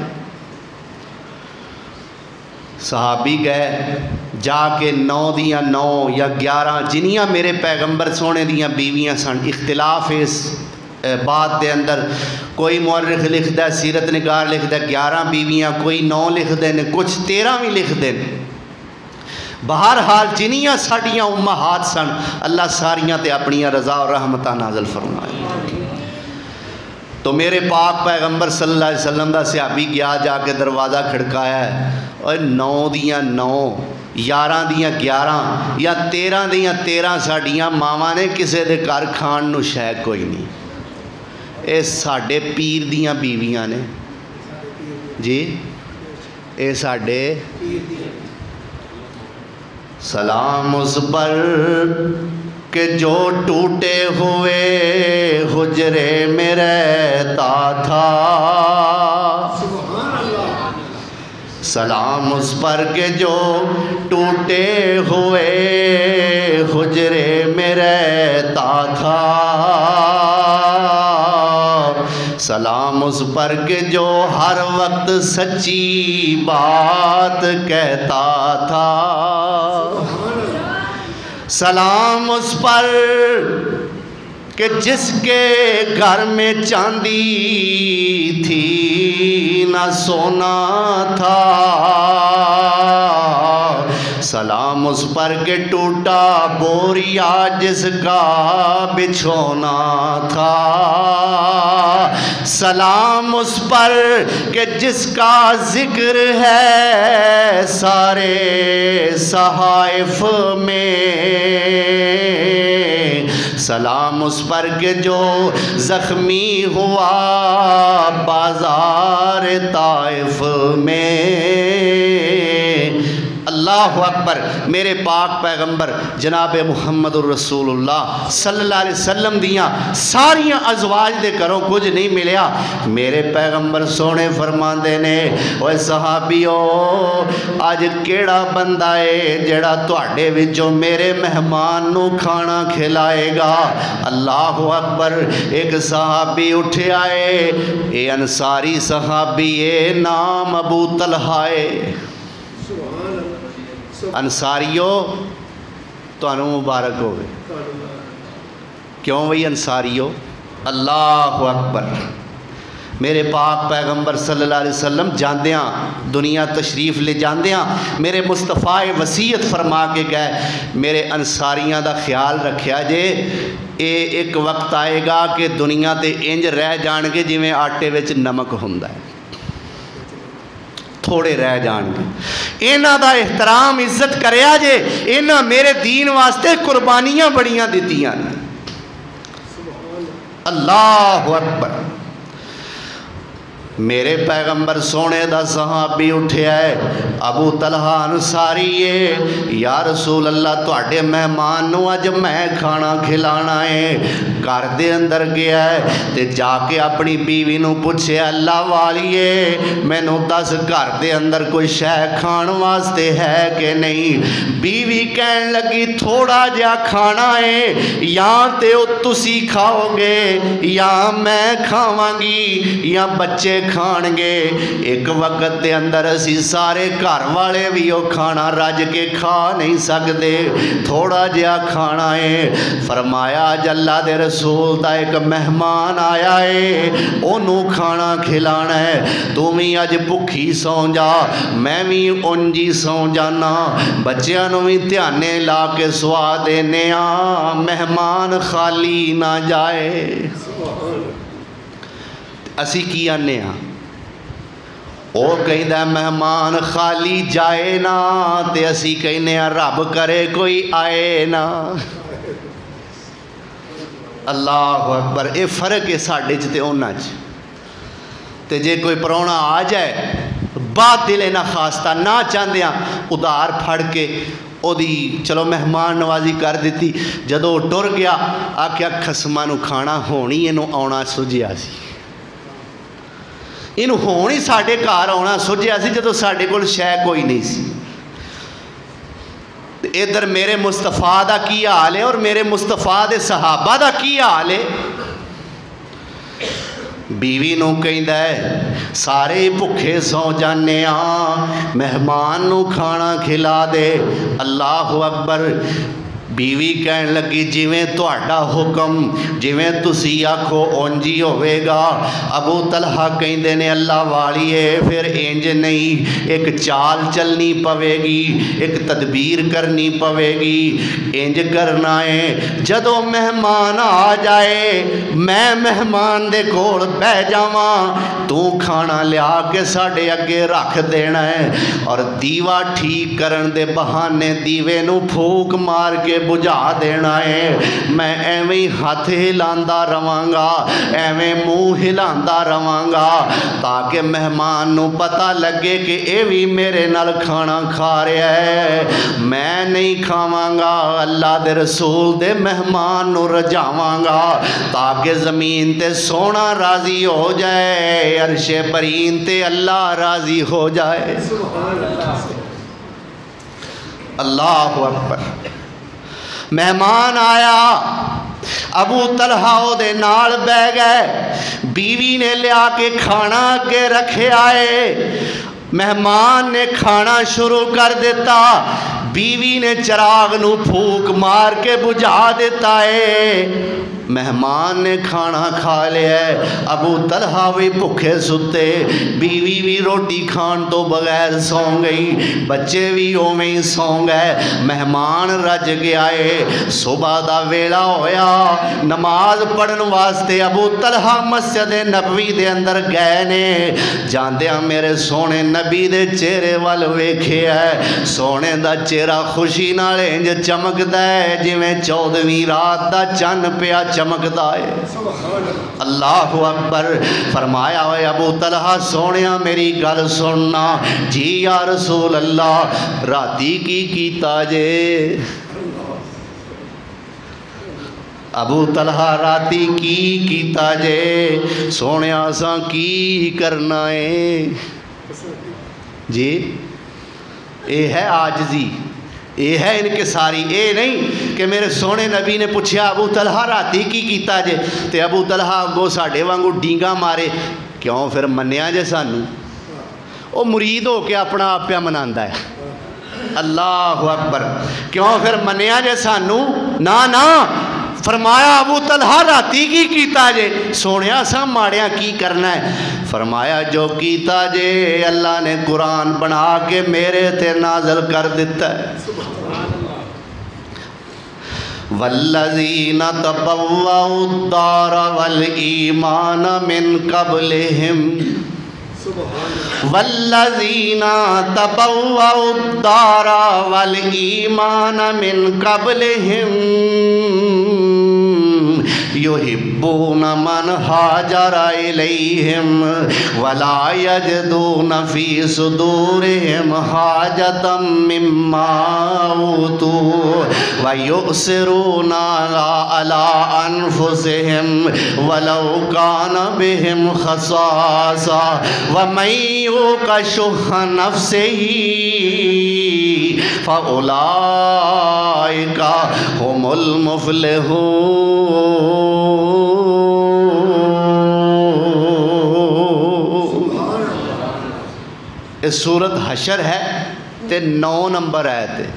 صحابی گئے، جا کے 9 دیاں 9 یا 11 جنیاں میرے پیغمبر سونے دیاں بیویاں سن، اختلاف اس بات دے اندر، کوئی مورخ لکھ دے، سیرت نگار لکھ دے 11 بیویاں، کوئی 9 لکھ دے نے، کچھ 13 بھی لکھ دے۔ بہرحال جنیاں ساڑیاں امہات سن، اللہ ساریاں تے اپنیاں رضا اور رحمتہ نازل فرمائے۔ تو میرے پاک پیغمبر صلی اللہ علیہ وسلم دا صحابی گیا، جا کے دروازہ کھڑکایا ہے، اور 9 دیاں 9 11 دیاں 11 یا 13 دیاں 13 ساڑیاں ماما نے کسے دے گھر کھان نو شے کوئی نہیں، اے ساڑے پیر دیاں بیویاں نے جی، اے ساڑے۔ سلام اس پر کہ جو ٹوٹے ہوئے حجرے میں رہتا تھا، سلام اس پر کہ جو ٹوٹے ہوئے حجرے میں رہتا تھا، سلام اس پر کہ جو ہر وقت سچی بات کہتا تھا، سلام اس پر کہ جس کے گھر میں چاندی تھی نہ سونا تھا، سلام اس پر کہ ٹوٹا بوریا جس کا بچھونا تھا، سلام اس پر کہ جس کا ذکر ہے سارے صحائف میں، سلام اس پر کہ جو زخمی ہوا بازار طائف میں۔ اللہ اکبر۔ میرے پاک پیغمبر جناب محمد الرسول اللہ صلی اللہ علیہ وسلم دیاں ساریاں ازواج دے کروں کچھ نہیں ملیا، میرے پیغمبر سونے فرماندے نے اوے صحابیو آج کیڑا بندہ ہے جڑا تواڈے وچوں میرے مہمان نو کھانا کھلائے گا۔ اللہ اکبر۔ ایک صحابی اٹھے آئے، اے انصاری صحابی، اے نام ابو طلحہ ہے۔ انصاریو تو انہوں مبارک ہو گئے، کیوں وہی انصاریو؟ اللہ اکبر۔ میرے پاک پیغمبر صلی اللہ علیہ وسلم جاندیاں دنیا تشریف لے جاندیاں میرے مصطفیٰ وصیت فرما کے گئے، میرے انصاریاں دا خیال رکھیا جے، اے ایک وقت آئے گا کہ دنیا تے انج رہ جان گے جویں آٹے وچ نمک ہوندا ہے۔ تھوڑے رہ جان گے۔ انہاں دا احترام عزت کریا جے، انہاں میرے دین واسطے قربانیاں بڑیاں دیتیاں نے۔ اللہ اکبر۔ میرے پیغمبر سونے دا صحابی اٹھیا ہے، ابو طلحہ انصاری ہے، یا رسول اللہ تواڈے مہمان نو اج میں کھانا کھلانا ہے۔ گھر دے اندر گیا ہے تے جا کے اپنی بیوی نو پوچھے، اللہ والیے مینوں دس گھر دے اندر کوئی شے کھان واسطے ہے کہ نہیں؟ بیوی کہن لگی تھوڑا جہا کھانا ہے، یا تے او تسی کھاؤ گے یا میں کھاواں گی یا بچے کھان گے۔ ایک وقت دے اندر اسی سارے گھر والے بھی وہ کھانا رج کے کھا نہیں سکتے، تھوڑا جہا کھانا ہے۔ فرمایا اج اللہ دے رسول دا ایک مہمان آیا ہے، انہوں کھانا کھلانا ہے، تو بھی اج بھکھی سو جا، میں بھی انجی سو جانا، بچیاں نو بھی دھیانے لا کے سوا دینے آ، مہمان خالی نہ جائے۔ اسی کی آنے ہاں، وہ کہندا مہمان خالی جائے نا، تے اسی کہنے رب کرے کوئی آئے نا۔ اللہ اکبر۔ اے فرق ہے ساڈے چ تے انہاں چ۔ تے جے کوئی پرونا آ جائے بات دل نہ خواستہ نہ چاہندیاں ادار پھڑ کے او دی چلو مہمان نوازی کر دیتی، جدو ٹر گیا آکھیا خسماں نو کھانا ہونی اینو آنا سجیا سی، اینو ہونی ساڈے گھر آنا سجیا سی جدو ساڈے کول شے کوئی نہیں سی۔ ادھر میرے مصطفیٰ دا کی حال ہے اور میرے مصطفیٰ دے صحابہ دا کی حال ہے۔ بیوی نو کہندا ہے سارے بھکھے سو جانے آں، مہمان نو کھانا کھلا دے۔ اللہ اکبر۔ بیوی کہن لگی جویں تہاڈا حکم، جویں تسی آکھو اونجی ہوے گا۔ ابو طلحہ کہندے نے اللہ والیے پھر انج نہیں، ایک چال چلنی پوے گی، ایک تدبیر کرنی پوے گی۔ انج کرنا ہے جدو مہمان آ جائے میں مہمان دے کول بہ جاواں، تو کھانا لیا کے ساڈے اگے رکھ دینا ہے، اور دیوا ٹھیک کرن دے بہانے دیوے نو پھوک مار کے بجھا دینا ہے۔ میں ایویں ہاتھ ہلاندا رواں گا، ایویں منہ ہلاندا رواں گا، تاکہ مہمان نو پتہ لگے کہ اے بھی میرے نال کھانا کھا رہا ہے۔ میں نہیں کھاواں گا، اللہ دے رسول دے مہمان نو رجاواں گا، تاکہ زمین تے سونا راضی ہو جائے، عرش برین تے اللہ راضی ہو جائے۔ اللہ اکبر۔ مہمان آیا، ابو طلحہ او دے نال بہ گئے، بیوی نے لیا کے کھانا کے رکھے آئے، مہمان نے کھانا شروع کر دیتا، بیوی نے چراغ نو پھوک مار کے بجھا دیتا ہے۔ مہمان نے کھانا کھا لیا ہے، ابو طلحہ بھی بھکھے ستے، بیوی بھی روٹی کھان تو بغیر سو گئی، بچے بھی اوویں ہی سو گئے، مہمان رج گیا ہے۔ صبح دا ویلا ہویا، نماز پڑھن واسطے ابو طلحہ مسجد نبوی دے اندر گئے نے، جاندیاں میرے سونے نبی دے چہرے وال ویکھیا ہے، سونے دا چہرہ خوشی نال انج چمکدا ہے جویں 14ویں رات دا چن پیا چمکدا ہے۔ اللہ اکبر۔ فرمایا ہوئے ابو طلحہ سونیا میری گل سننا، جی یا رسول اللہ راتی کی کیتا جے؟ ابو طلحہ راتی کی کیتا جے؟ سونیا سا کی کرنا ہے جی؟ اے ہے عاجزی، اے ہے انکساری، اے نہیں کہ میرے سونے نبی نے پوچھا ابو طلحہ راتی کی کیتا جے تے ابو طلحہ اگوں ساڈے وانگو ڈینگا مارے، کیوں پھر منیا جے سانو؟ او مرید ہو کے اپنا آپ پیا مناندا ہے۔ اللہ اکبر۔ کیوں پھر منیا جے سانو؟ نا فرمایا ابو طلحہ راتی کی کیتا جے؟ سونیا سا ماڑیاں کی کرنا ہے؟ فرمایا جو کیتا جے اللہ نے قرآن بنا کے میرے تے نازل کر دیتا ہے۔ والذین تبوؤا الدار والایمان من قبلہم والذین تبوؤوا الدار والایمان من قبلہم یحبون من ہاجر الیہم ولا یجدون فی صدورہم حاجتا مما اوتوا ویؤثرون علی انفسہم ولو کان بہم خصاصہ ومن یوق شح نفسہ فأولئک هم المفلحون۔ اس سورت حشر ہے تے 9 نمبر آیت ہے،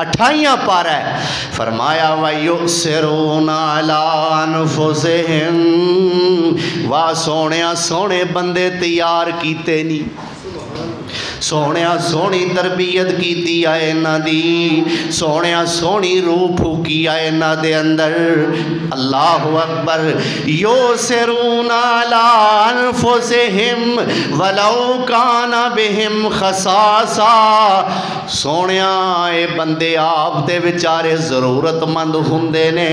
28 پارہ ہے۔ فرمایا وَيُؤْثِرُونَ عَلَىٰ أَنفُسِهِمْ، واہ سونیا سونے بندے تیار کیتے نہیں، سونیا سونی تربیت کیتی آئے نا دی، سونیا سونی روح پھوکی آئے نا دے اندر۔ اللہ اکبر۔ یُؤْثِرُونَ عَلَىٰ أَنفُسِهِمْ وَلَوْ كَانَ بِهِمْ خَصَاصَةٌ۔ سونیا اے بندے آپ دے بیچارے ضرورت مند ہوندے نے،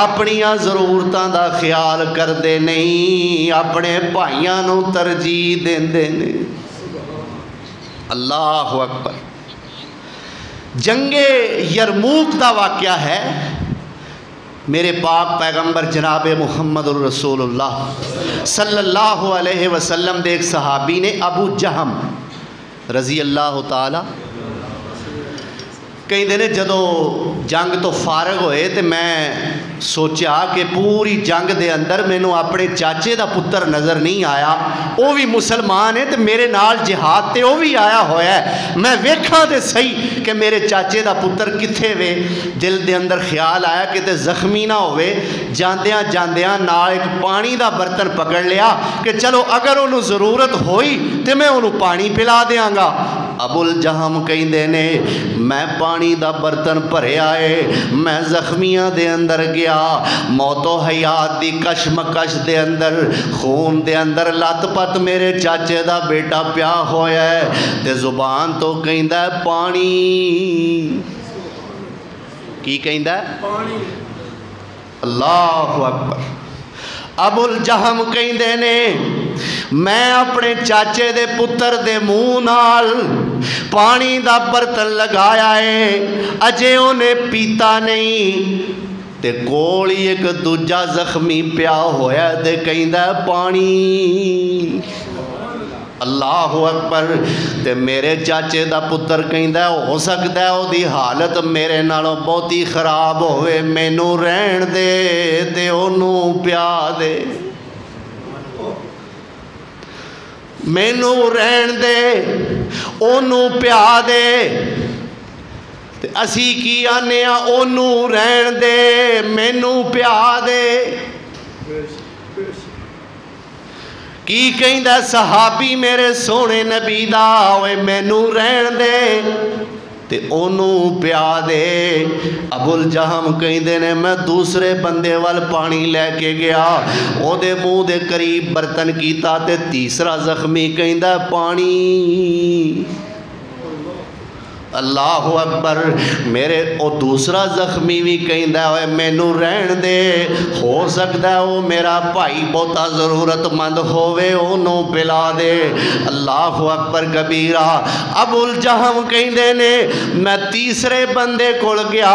اپنیاں ضرورتاں دا خیال کردے نہیں، اپنے بھائیاں نو ترجیح دیندے نے۔ اللہ اکبر۔ جنگ یرموک دا واقعہ ہے۔ میرے پاک پیغمبر جناب محمد الرسول اللہ صلی اللہ علیہ وسلم دے ایک صحابی نے ابو جہم رضی اللہ تعالی کئی دن جدو جنگ تو فارغ ہوئے تے میں سوچا کہ پوری جنگ دے اندر مینوں اپنے چاچے دا پتر نظر نہیں آیا، وہ بھی مسلمان ہے تے میرے نال جہاد تے وہ بھی آیا ہویا ہے، میں ویکھاں تے صحیح کہ میرے چاچے دا پتر کتھے وے۔ دل دے اندر خیال آیا کہ تے زخمی نہ ہوئے، جاندیاں جاندیاں نال ایک پانی دا برتن پکڑ لیا کہ چلو اگر انہوں ضرورت ہوئی تے میں انہوں پانی پلا دیاں گا۔ ابو الجہم کہندے نے میں پانی دا برتن بھرے آئے، میں زخمیاں دے اندر گیا، موت و حیات دی کشمکش دے اندر، خون دے اندر لت پت میرے چاچے دا بیٹا پیا ہویا ہے تے زبان تو کہندا ہے پانی۔ کی کہندا ہے؟ پانی۔ اللہ اکبر۔ ابو الجہم کہندے نے میں اپنے چاچے دے پتر دے منہ نال پانی دا برتن لگایا ہے، اجے انہیں پیتا نہیں تے کول ایک دوجا زخمی پیا ہویا تے کہندا ہے پانی۔ اللہ اکبر۔ تے میرے چاچے دا پتر کہندا ہے ہو سکتا ہے او دی حالت میرے نالوں بہت ہی خراب ہوئے، مینوں رہن دے تے اونوں پیا دے، مینوں رہن دے اونوں پیا دے۔ تے اسی کی آنے اونوں رہن دے مینوں پیا دے۔ کی کہندا صحابی میرے سونے نبی دا اوے مینوں رہن دے تے اونوں پیا دے۔ ابو الجہم کہندے نے میں دوسرے بندے وال پانی لے کے گیا، او دے منہ دے قریب برتن کیتا تے تیسرا زخمی کہندا پانی۔ اللہ اکبر۔ میرے او دوسرا زخمی بھی کہندا ہے مینوں رہن دے، ہو سکتا ہے وہ میرا بھائی بہتا ضرورت مند ہووے انہوں پلا دے۔ اللہ اکبر کبیرہ۔ ابو الجہم کہندے نے میں تیسرے بندے کول گیا،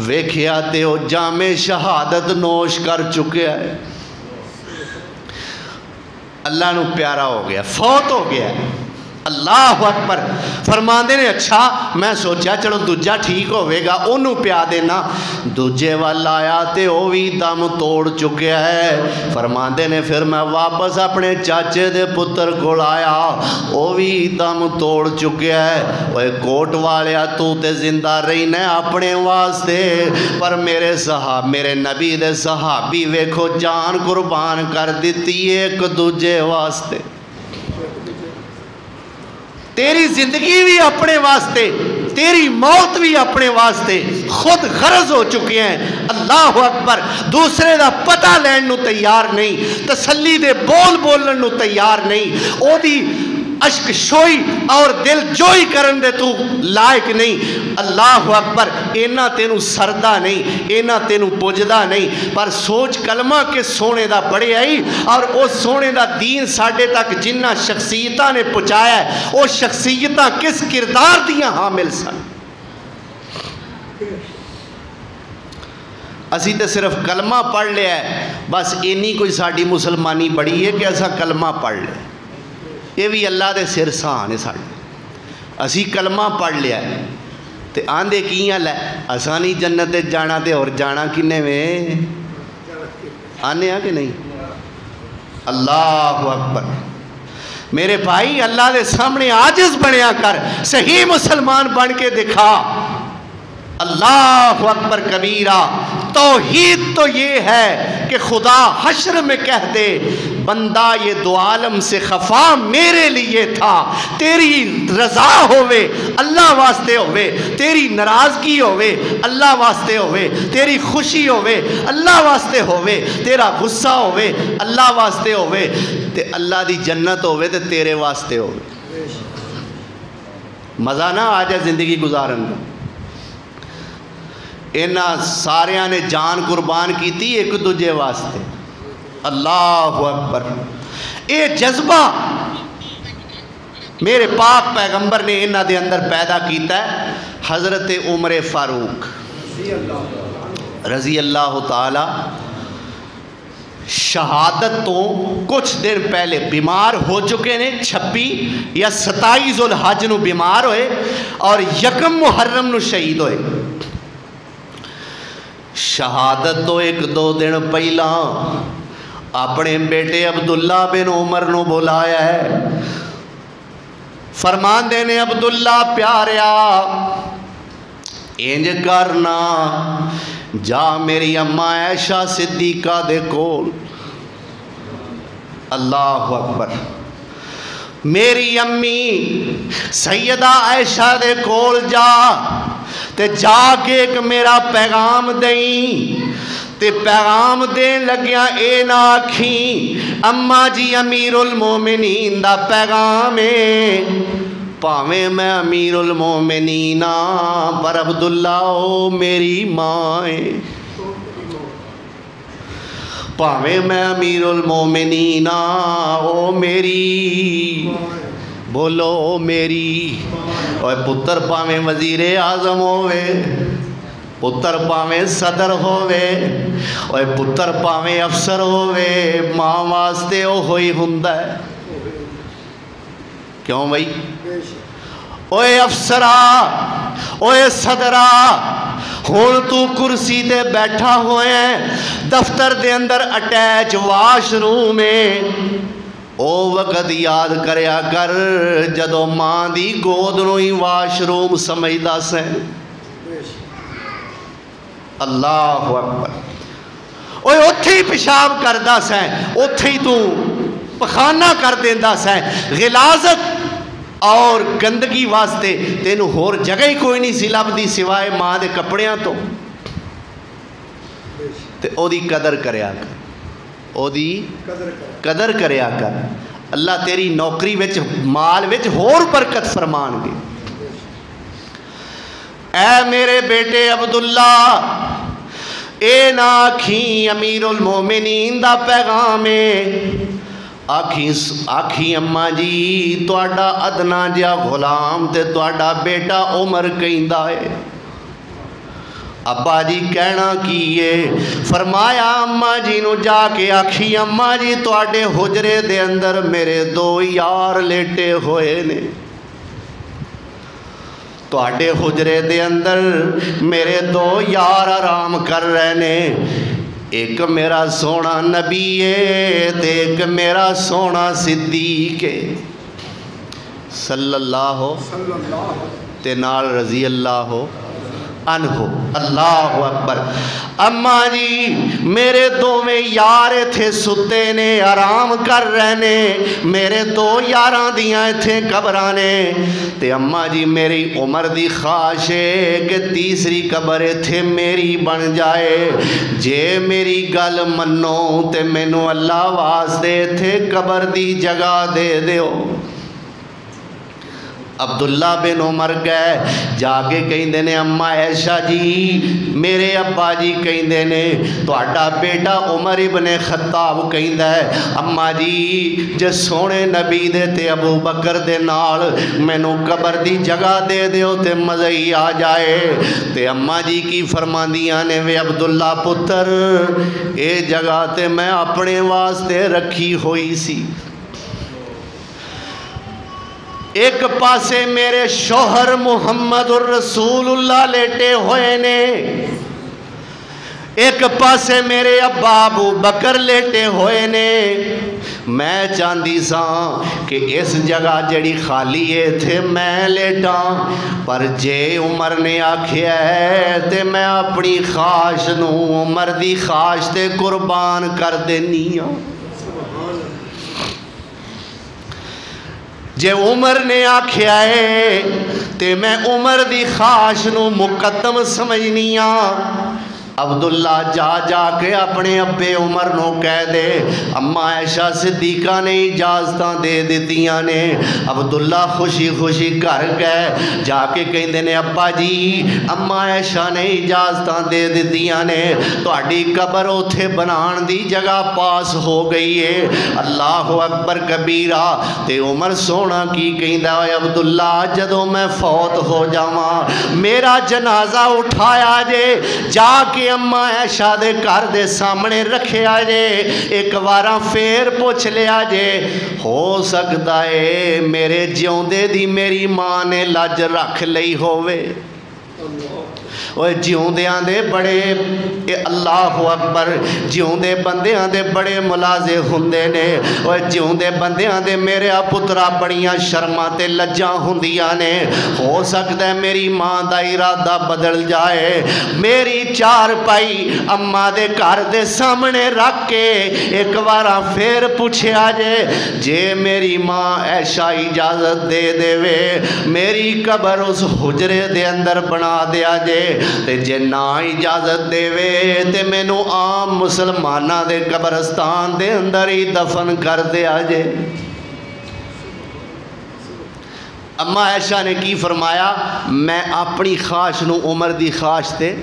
ویکھیا تے او جام شہادت نوش کر چکے ہے، اللہ نو پیارا ہو گیا، فوت ہو گیا۔ اللہ اکبر۔ فرماندے نے اچھا میں سوچا چلو دوجا ٹھیک ہوئے گا انہوں پیا دینا، دوجے والا آیا تے وہ بھی دم توڑ چکے ہے۔ فرماندے نے پھر میں واپس اپنے چاچے دے پتر کو آیا، وہ بھی دم توڑ چکے ہے۔ وہ کوٹ والیا تو تے زندہ رہنا اپنے واسطے، پر میرے نبی دے صحابی ویکھو جان قربان کر دیتی ایک دوجے واسطے۔ تیری زندگی بھی اپنے واسطے، تیری موت بھی اپنے واسطے خود غرض ہو چکے ہیں. اللہ اکبر. دوسرے دا پتہ لین نو تیار نہیں, تسلی دے بول بولن نو تیار نہیں, او دی اشک شوئی اور دل جوئی کرن دے تو لائق نہیں. اللہ اکبر. اینا تینو سردہ نہیں, اینا تینو پوجدہ نہیں, پر سوچ کلمہ کے سونے دا بڑے آئی, اور او سونے دا دین ساڑھے تک جنہ شخصیتہ نے پہنچایا ہے, او شخصیتہ کس کردار دیاں حامل سن. اسی تے صرف کلمہ پڑھ لیا ہے, بس اینی کوئی ساڑھی مسلمانی بڑی ہے کہ ایسا کلمہ پڑھ لے. یہ بھی اللہ دے سر سان ہے ساڑھے. اسی کلمہ پڑھ لیا ہے تے آندے کیاں لے آسانی جنت جانا تے اور جانا کنے میں آنے کہ نہیں. اللہ اکبر. میرے بھائی اللہ دے سامنے عاجز بنیا کر, صحیح مسلمان بن کے دکھا. اللہ اکبر کبیرہ. توحید تو یہ ہے کہ خدا حشر میں کہہ دے بندہ یہ دو عالم سے خفا میرے لیے تھا. تیری رضا ہوئے اللہ واسطے ہوئے, تیری ناراضگی ہوئے اللہ واسطے ہوئے, تیری خوشی ہوئے اللہ واسطے ہوئے, تیرا غصہ ہوئے اللہ واسطے ہوئے, تے اللہ دی جنت ہوئے تے تیرے واسطے ہوئے. مزہ نہ آ جائے زندگی گزارن کا. اینا ساریاں نے جان قربان کی تھی ایک دوجے واسطے. اللہ اکبر. اے جذبہ میرے پاک پیغمبر نے انہاں دے اندر پیدا کیتا ہے. حضرت عمر فاروق رضی اللہ تعالی شہادت تو کچھ دن پہلے بیمار ہو چکے نے. 26 یا 27 ذوالحج نو بیمار ہوئے اور 1 محرم نو شہید ہوئے. شہادت تو 1-2 دن پہلا اپنے بیٹے عبداللہ بن عمر نو بلایا ہے. فرمان دینے عبداللہ پیاریا انج کرنا, جا میری اماں عائشہ صدیقہ دے کول. اللہ اکبر. میری امی سیدہ عائشہ دے کول جا تے جا کے ایک میرا پیغام دیں. تے پیغام دین لگیا اے نہ آکھیں اماں جی امیر المومنین دا پیغام ہے, پاویں میں امیر المومنین پر عبداللہ او میری ماں ہے. پاویں میں امیر المومنین او میری, بولو میری. اور پتر پاویں وزیر اعظم ہوئے, پتر پاویں صدر ہوئے, اور پتر پاویں افسر ہوئے, ماں واسطے او ہوئی ہندہ ہے. کیوں بھائی؟ اوے افسرا, اوے صدرا, ہون تو کرسی تے بیٹھا ہوئے ہیں, دفتر دے اندر اٹیچ واش روم ہے. او وقت یاد کریا کر جدو ماں دی گود نو ہی واش روم سمجھدا سے. اللہ اکبر. اوے اتھے ہی پیشاب کردا سے, اتھے ہی تو پخانہ کر دیندا سے. غلاظت اور گندگی واسطے تینو ہور جگہ ہی کوئی نہیں سی لبدی سوائے ماں دے کپڑیاں تو. تے او دی قدر کریا کر, او دی قدر کریا کر. اللہ تیری نوکری وچ مال وچ ہور برکت فرمان گے. اے میرے بیٹے عبداللہ اے نہ آکھیں امیر المومنین دا پیغام ہے, آکھیں اماں جی تواڈا ادنا جا غلام تے تواڈا بیٹا عمر کہندا ہے. ابا جی کہنا کیے, فرمایا اماں جی نو جا کے آکھی اماں جی تواڈے حجرے دے اندر میرے 2 یار لیٹے ہوئے نے. تواڈے حجرے دے اندر میرے 2 یار آرام کر رہے نے. ایک میرا سونا نبی ہے تے ایک میرا سونا صدیق ہے صلی اللہ ہو تے نال رضی اللہ ہو. عنہ۔ اللہ اکبر۔ اما جی میرے دوویں یار ایتھے ستے نے آرام کر رہے نے، میرے دو یاراں دیاں ایتھے قبراں نے، تے اما جی میری عمر دی خواہش ہے کہ تیسری قبر ایتھے میری بن جائے، جے میری گل منو تے مینوں اللہ واسطے ایتھے قبر دی جگہ دے دیو۔ عبداللہ بن عمر گئے جا کے کہندے نے اما عائشہ جی میرے ابا جی کہندے نے تہاڈا بیٹا عمر ابن خطاب کہندا ہے اما جی جے سونے نبی دے تے ابو بکر دے نال مینوں قبر دی جگہ دے دیو تے مزہ ہی آ جائے۔ تے اما جی کی فرماندیاں نے وے عبداللہ پتر اے جگہ تے میں اپنے واسطے رکھی ہوئی سی، ایک پاسے میرے شوہر محمد الرسول اللہ لیٹے ہوئے نے، ایک پاسے میرے ابا ابو بکر لیٹے ہوئے نے، میں چاندی ساں کہ اس جگہ جڑی خالی ہے تھے میں لیٹاں، پر جے عمر نے آکھیا ہے تے میں اپنی خواہش نو عمر دی خواہش تے قربان کر دینی ہوں۔ جے عمر نے آکھیا ہے تے میں عمر دی خواہش نو مقدم سمجھنیاں۔ عبداللہ جا جا کے اپنے ابے عمر نو کہہ دے اما عائشہ صدیقہ نے اجازتاں دے دیتیاں نے۔ عبداللہ خوشی خوشی گھر گئے جا کے کہندے نے ابا جی اما عائشہ نے اجازتاں دے دیتیاں نے، تہاڈی قبر اوتھے بنان دی جگہ پاس ہو گئی ہے۔ اللہ اکبر کبیرہ۔ تے عمر سونا کی کہندا ہے عبداللہ جدوں میں فوت ہو جاواں میرا جنازہ اٹھایا جے، جا کے اما عائشہ دے گھر دے سامنے رکھیا جے، ایک واراں پھر پوچھ لیا جے، ہو سکتا ہے میرے جیوندے دی میری ماں نے لج رکھ لئی ہووے۔ اوہ جیوندیاں دے بڑے اللہ اکبر جیوندے بندیاں دے بڑے ملازے ہوندے نے، اوہ جیوندے بندیاں دے میرے پترا بڑیاں شرماں تے لجاں ہوندیاں نے، ہو سکتا ہے میری ماں دا ارادہ بدل جائے، میری چار پائی اما دے گھر دے سامنے رکھ کے ایک واراں پھر پوچھیا جے میری ماں عائشہ اجازت دے دے وے میری قبر اس حجرے دے اندر بنا دیا جے، تے جے نا اجازت دے وے تے مینوں عام مسلمانہ دے قبرستان دے اندر ہی دفن کر دیا جے۔ اما عائشہ نے کی فرمایا میں اپنی خواہش نو عمر دی خواہش تے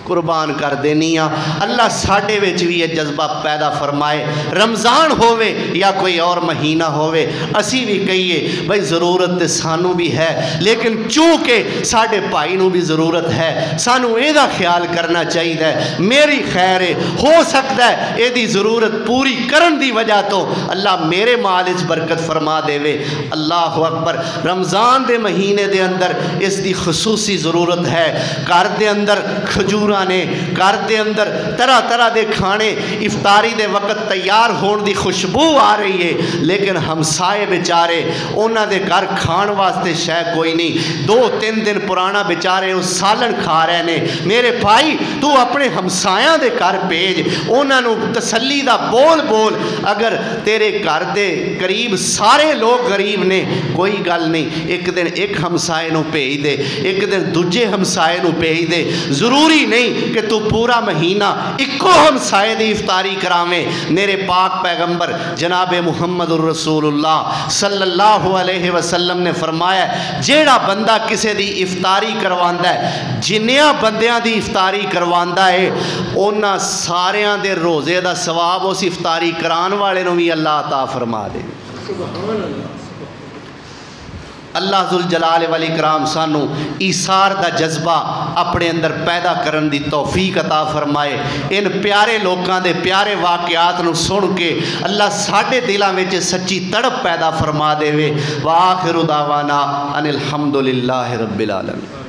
قربان کر دینی ہاں۔ اللہ ساڈے وچ بھی یہ جذبہ پیدا فرمائے، رمضان ہووے یا کوئی اور مہینہ ہووے اسی بھی کہیے بھئی ضرورت تے سانو بھی ہے، لیکن چونکہ ساڈے بھائی نو بھی ضرورت ہے سانو اے دا خیال کرنا چاہیے میری خیر ہے، ہو سکتا ہے اے دی ضرورت پوری کرن دی وجہ تو اللہ میرے مال وچ برکت فرما دے وے۔ اللہ اکبر۔ رمضان دے مہینے دے اندر اس دی خصوصی ضرورت ہے، گھر دے اندر کھجور نے گھر دے اندر طرح طرح دے کھانے افطاری دے وقت تیار ہون دی خوشبو آ رہی ہے، لیکن ہمسائے بیچارے انہاں دے گھر کھان واسطے شے کوئی نہیں، 2-3 دن پرانا بیچارے اس سالن کھا رہے نے۔ میرے بھائی تو اپنے ہمسایاں دے گھر بھیج، انہاں نو تسلی دا بول بول، اگر تیرے گھر دے قریب سارے لوگ غریب نے کوئی گل نہیں، ایک دن ایک ہمسائے نو بھیج دے، ایک دن دوجے ہمسائے نو بھیج دے، ضروری نہیں کہ تو پورا مہینہ اکو ہمسائے دی افطاری کراویں۔ میرے پاک پیغمبر جناب محمد الرسول اللہ صلی اللہ علیہ وسلم نے فرمایا جیڑا بندہ کسے دی افطاری کرواندا ہے، جنیاں بندیاں دی افطاری کرواندا ہے، انہاں ساریاں دے روزے دا ثواب اس افطاری کران والے نو بھی اللہ عطا فرما دے۔ سبحان اللہ۔ اللہ ذوالجلال والاکرام سانو ایثار دا جذبہ اپنے اندر پیدا کرن دی توفیق عطا فرمائے۔ ان پیارے لوکاں دے پیارے واقعات نو سن کے اللہ ساڈے دلاں وچ سچی تڑپ پیدا فرما دے وے۔ وآخر دعوانا ان الحمدللہ رب العالمین۔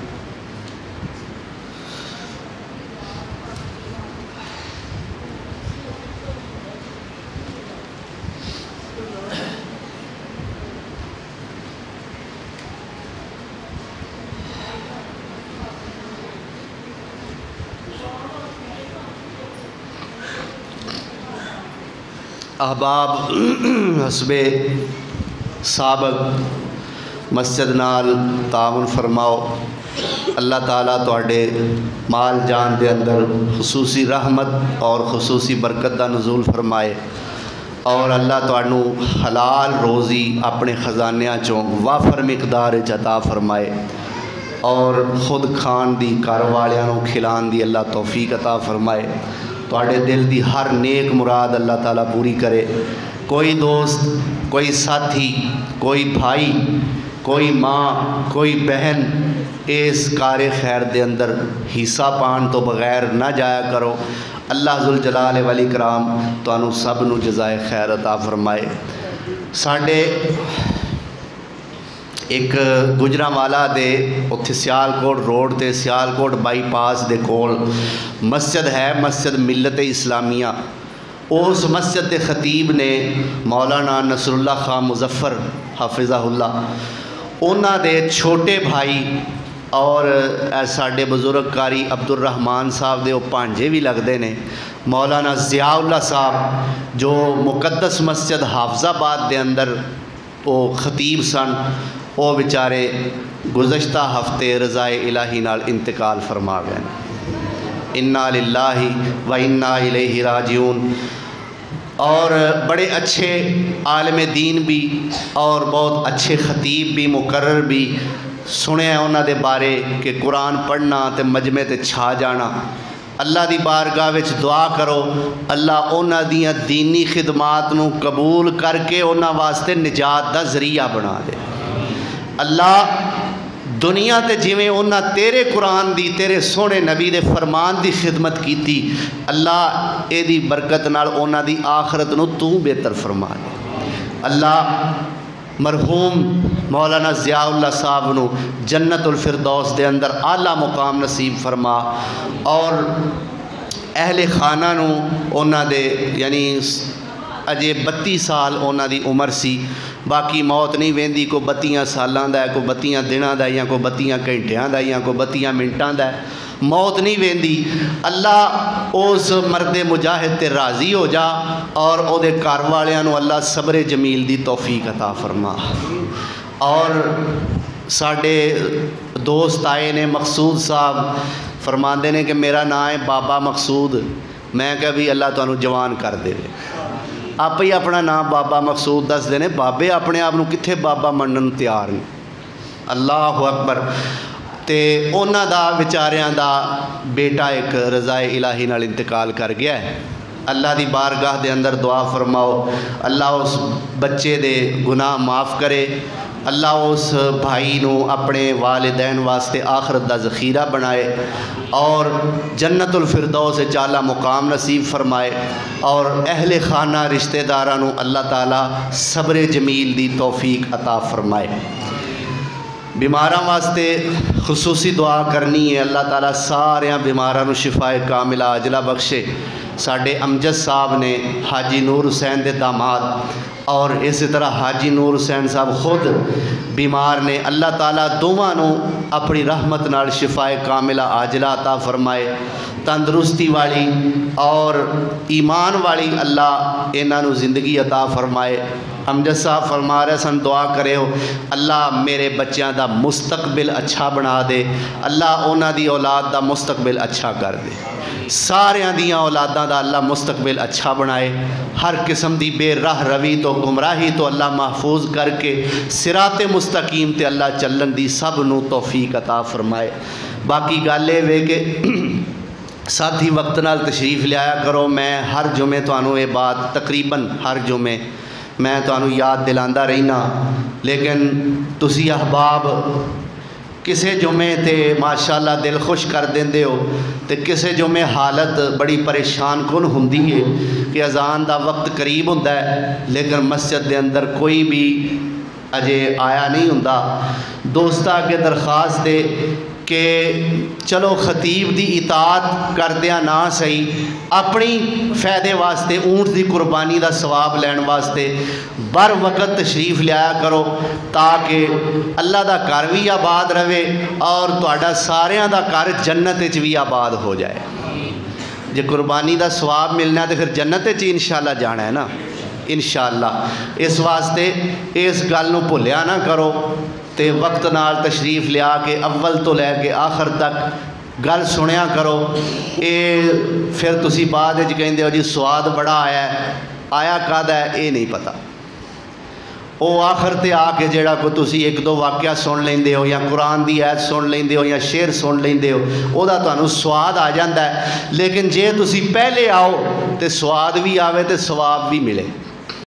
احباب حسب سابق مسجد نال تعاون فرماؤ. اللہ تعالیٰ تواڈے مال جان دے اندر خصوصی رحمت اور خصوصی برکت دا نزول فرمائے اور اللہ تانوں حلال روزی اپنے خزانیاں چوں وافر مقدار عطا فرمائے اور خود کھان دی گھر والیاں نوں کھلان دی اللہ توفیق عطا فرمائے. تواڈے دل دی ہر نیک مراد اللہ تعالیٰ پوری کرے. کوئی دوست، کوئی ساتھی، کوئی بھائی، کوئی ماں، کوئی بہن اس کار خیر دے اندر حصہ پان تو بغیر نہ جایا کرو. اللہ ذوالجلال والاکرام تانوں سب نو جزائے خیر عطا فرمائے. ساڈے ایک گجرانوالا دے اتھے سیالکوٹ روڈ تے سیالکوٹ بائی پاس دے کول مسجد ہے، مسجد ملت اسلامیہ. اس مسجد دے خطیب نے مولانا نصر اللہ خان مظفر حافظہ اللہ، انہاں دے چھوٹے بھائی اور ساڈے بزرگ کاری عبد الرحمان صاحب دے وہ پانجے بھی لگتے ہیں، مولانا ضیاء اللہ صاحب جو مقدس مسجد حافظ آباد دے اندر وہ خطیب سن، وہ بیچارے گزشتہ ہفتے رضائے الہی نال انتقال فرما گئے. انا للہ و انا الیہ راجعون. اور بڑے اچھے عالم دین بھی اور بہت اچھے خطیب بھی، مقرر بھی سنیا انہاں دے بارے کہ قرآن پڑھنا تے مجمع تے چھا جانا. اللہ دی بارگاہ وچ دعا کرو اللہ انہاں دیاں دینی خدمات نو قبول کر کے انہاں واسطے نجات دا ذریعہ بنا دے. اللہ دنیا تے جویں انہاں تیرے قرآن دی، تیرے سونے نبی دے فرمان دی خدمت کیتی، اللہ اے دی برکت نال انہاں دی آخرت نو تو بہتر فرما دے. اللہ مرحوم مولانا ضیاء اللہ صاحب نو جنت الفردوس دے اندر اعلیٰ مقام نصیب فرما اور اہل خانہ نو انہاں دے یعنی اجے 32 سال انہاں دی عمر سی، باقی موت نہیں ویندی، کو 32 سالاں دا ہے، کو 32 دناں دا ہے، یا کو 32 گھنٹیاں دا ہے، یا کو 32 منٹاں دا ہے، موت نہیں ویندی. اللہ اس مرد مجاہد تے راضی ہو جا اور او دے گھر والیاں نو اللہ صبر جمیل دی توفیق عطا فرما. اور ساڈے دوست آئے نے مقصود صاحب فرماندے نے کہ میرا نام ہے بابا مقصود. میں کہ بھی اللہ تانوں جوان کر دے. آپ ہی اپنا نام بابا مقصود دس دینے، بابے اپنے آپ نو کتھے بابا منن تیار نہیں. اللہ اکبر. تے انہاں دا بیچاریاں دا بیٹا ایک رضائے الہی نال انتقال کر گیا ہے. اللہ دی بارگاہ دے اندر دعا فرماؤ اللہ اس بچے دے گناہ معاف کرے، اللہ اس بھائی نو اپنے والدین واسطے آخرت دا ذخیرہ بنائے اور جنت الفردوس اعلیٰ مقام نصیب فرمائے اور اہل خانہ رشتہ داراں نو اللہ تعالیٰ صبر جمیل دی توفیق عطا فرمائے. بیماراں واسطے خصوصی دعا کرنی ہے، اللہ تعالیٰ ساریاں بیماراں نو شفائے کاملہ عاجلہ بخشے. ساڈے امجد صاحب نے حاجی نور حسین دے داماد اور اسی طرح حاجی نور حسین صاحب خود بیمار نے، اللہ تعالیٰ دونوں نو اپنی رحمت نال شفائے کاملہ عاجلہ عطا فرمائے، تندرستی والی اور ایمان والی اللہ انہاں نو زندگی عطا فرمائے. امجد صاحب فرما رہے سن دعا کرے ہو اللہ میرے بچیاں دا مستقبل اچھا بنا دے، اللہ انہاں دی اولاد دا مستقبل اچھا کر دے، ساریاں دیاں اولاداں دا اللہ مستقبل اچھا بنائے، ہر قسم دی بے راہ روی تو گمراہی تو اللہ محفوظ کر کے صراط مستقیم تے اللہ چلن دی سب نو توفیق عطا فرمائے. باقی گل اے وے کہ ساتھی وقت نال تشریف لیا کرو. میں ہر جمعے تانوں یہ بات تقریباً ہر جمعے میں تانوں یاد دلاندا رہنا، لیکن تسی احباب کسے جمعے تے ماشاءاللہ دل خوش کر دیندے ہو تے کسے جمعے حالت بڑی پریشان کن ہوندی ہے کہ اذان دا وقت قریب ہوندا ہے لیکن مسجد دے اندر کوئی بھی اجے آیا نہیں ہوندا. دوستا کے درخواست دے کہ چلو خطیب دی اطاعت کردیا نہ صحیح، اپنی فائدے واسطے اونٹ دی قربانی دا ثواب لین واسطے بر وقت تشریف لیا کرو تاکہ اللہ دا گھر بھی آباد رہے اور تہاڈا ساریاں دا گھر جنت وچ بھی آباد ہو جائے. جے قربانی دا ثواب ملنا ہے تو پھر جنت وچ انشاءاللہ جانا ہے نا. انشاءاللہ۔ اس واسطے اس گل نو بھولیا نہ کرو تے وقت نال تشریف لیا کے اول تو لے کے آخر تک گل سنیا کرو۔ اے پھر تسی بعد وچ کہندے ہو جی سواد بڑا آیا کد ہے یہ نہیں پتہ۔ او آخر تے آ کے جیڑا کو تسی ایک دو واقعہ سن لیندے ہو یا قرآن دی آیت سن لیندے ہو یا شعر سن لیندے ہو او دا تانوں سواد آ جاندا ہے، لیکن جے تسی پہلے آؤ تے سواد بھی آوے تے ثواب بھی ملے۔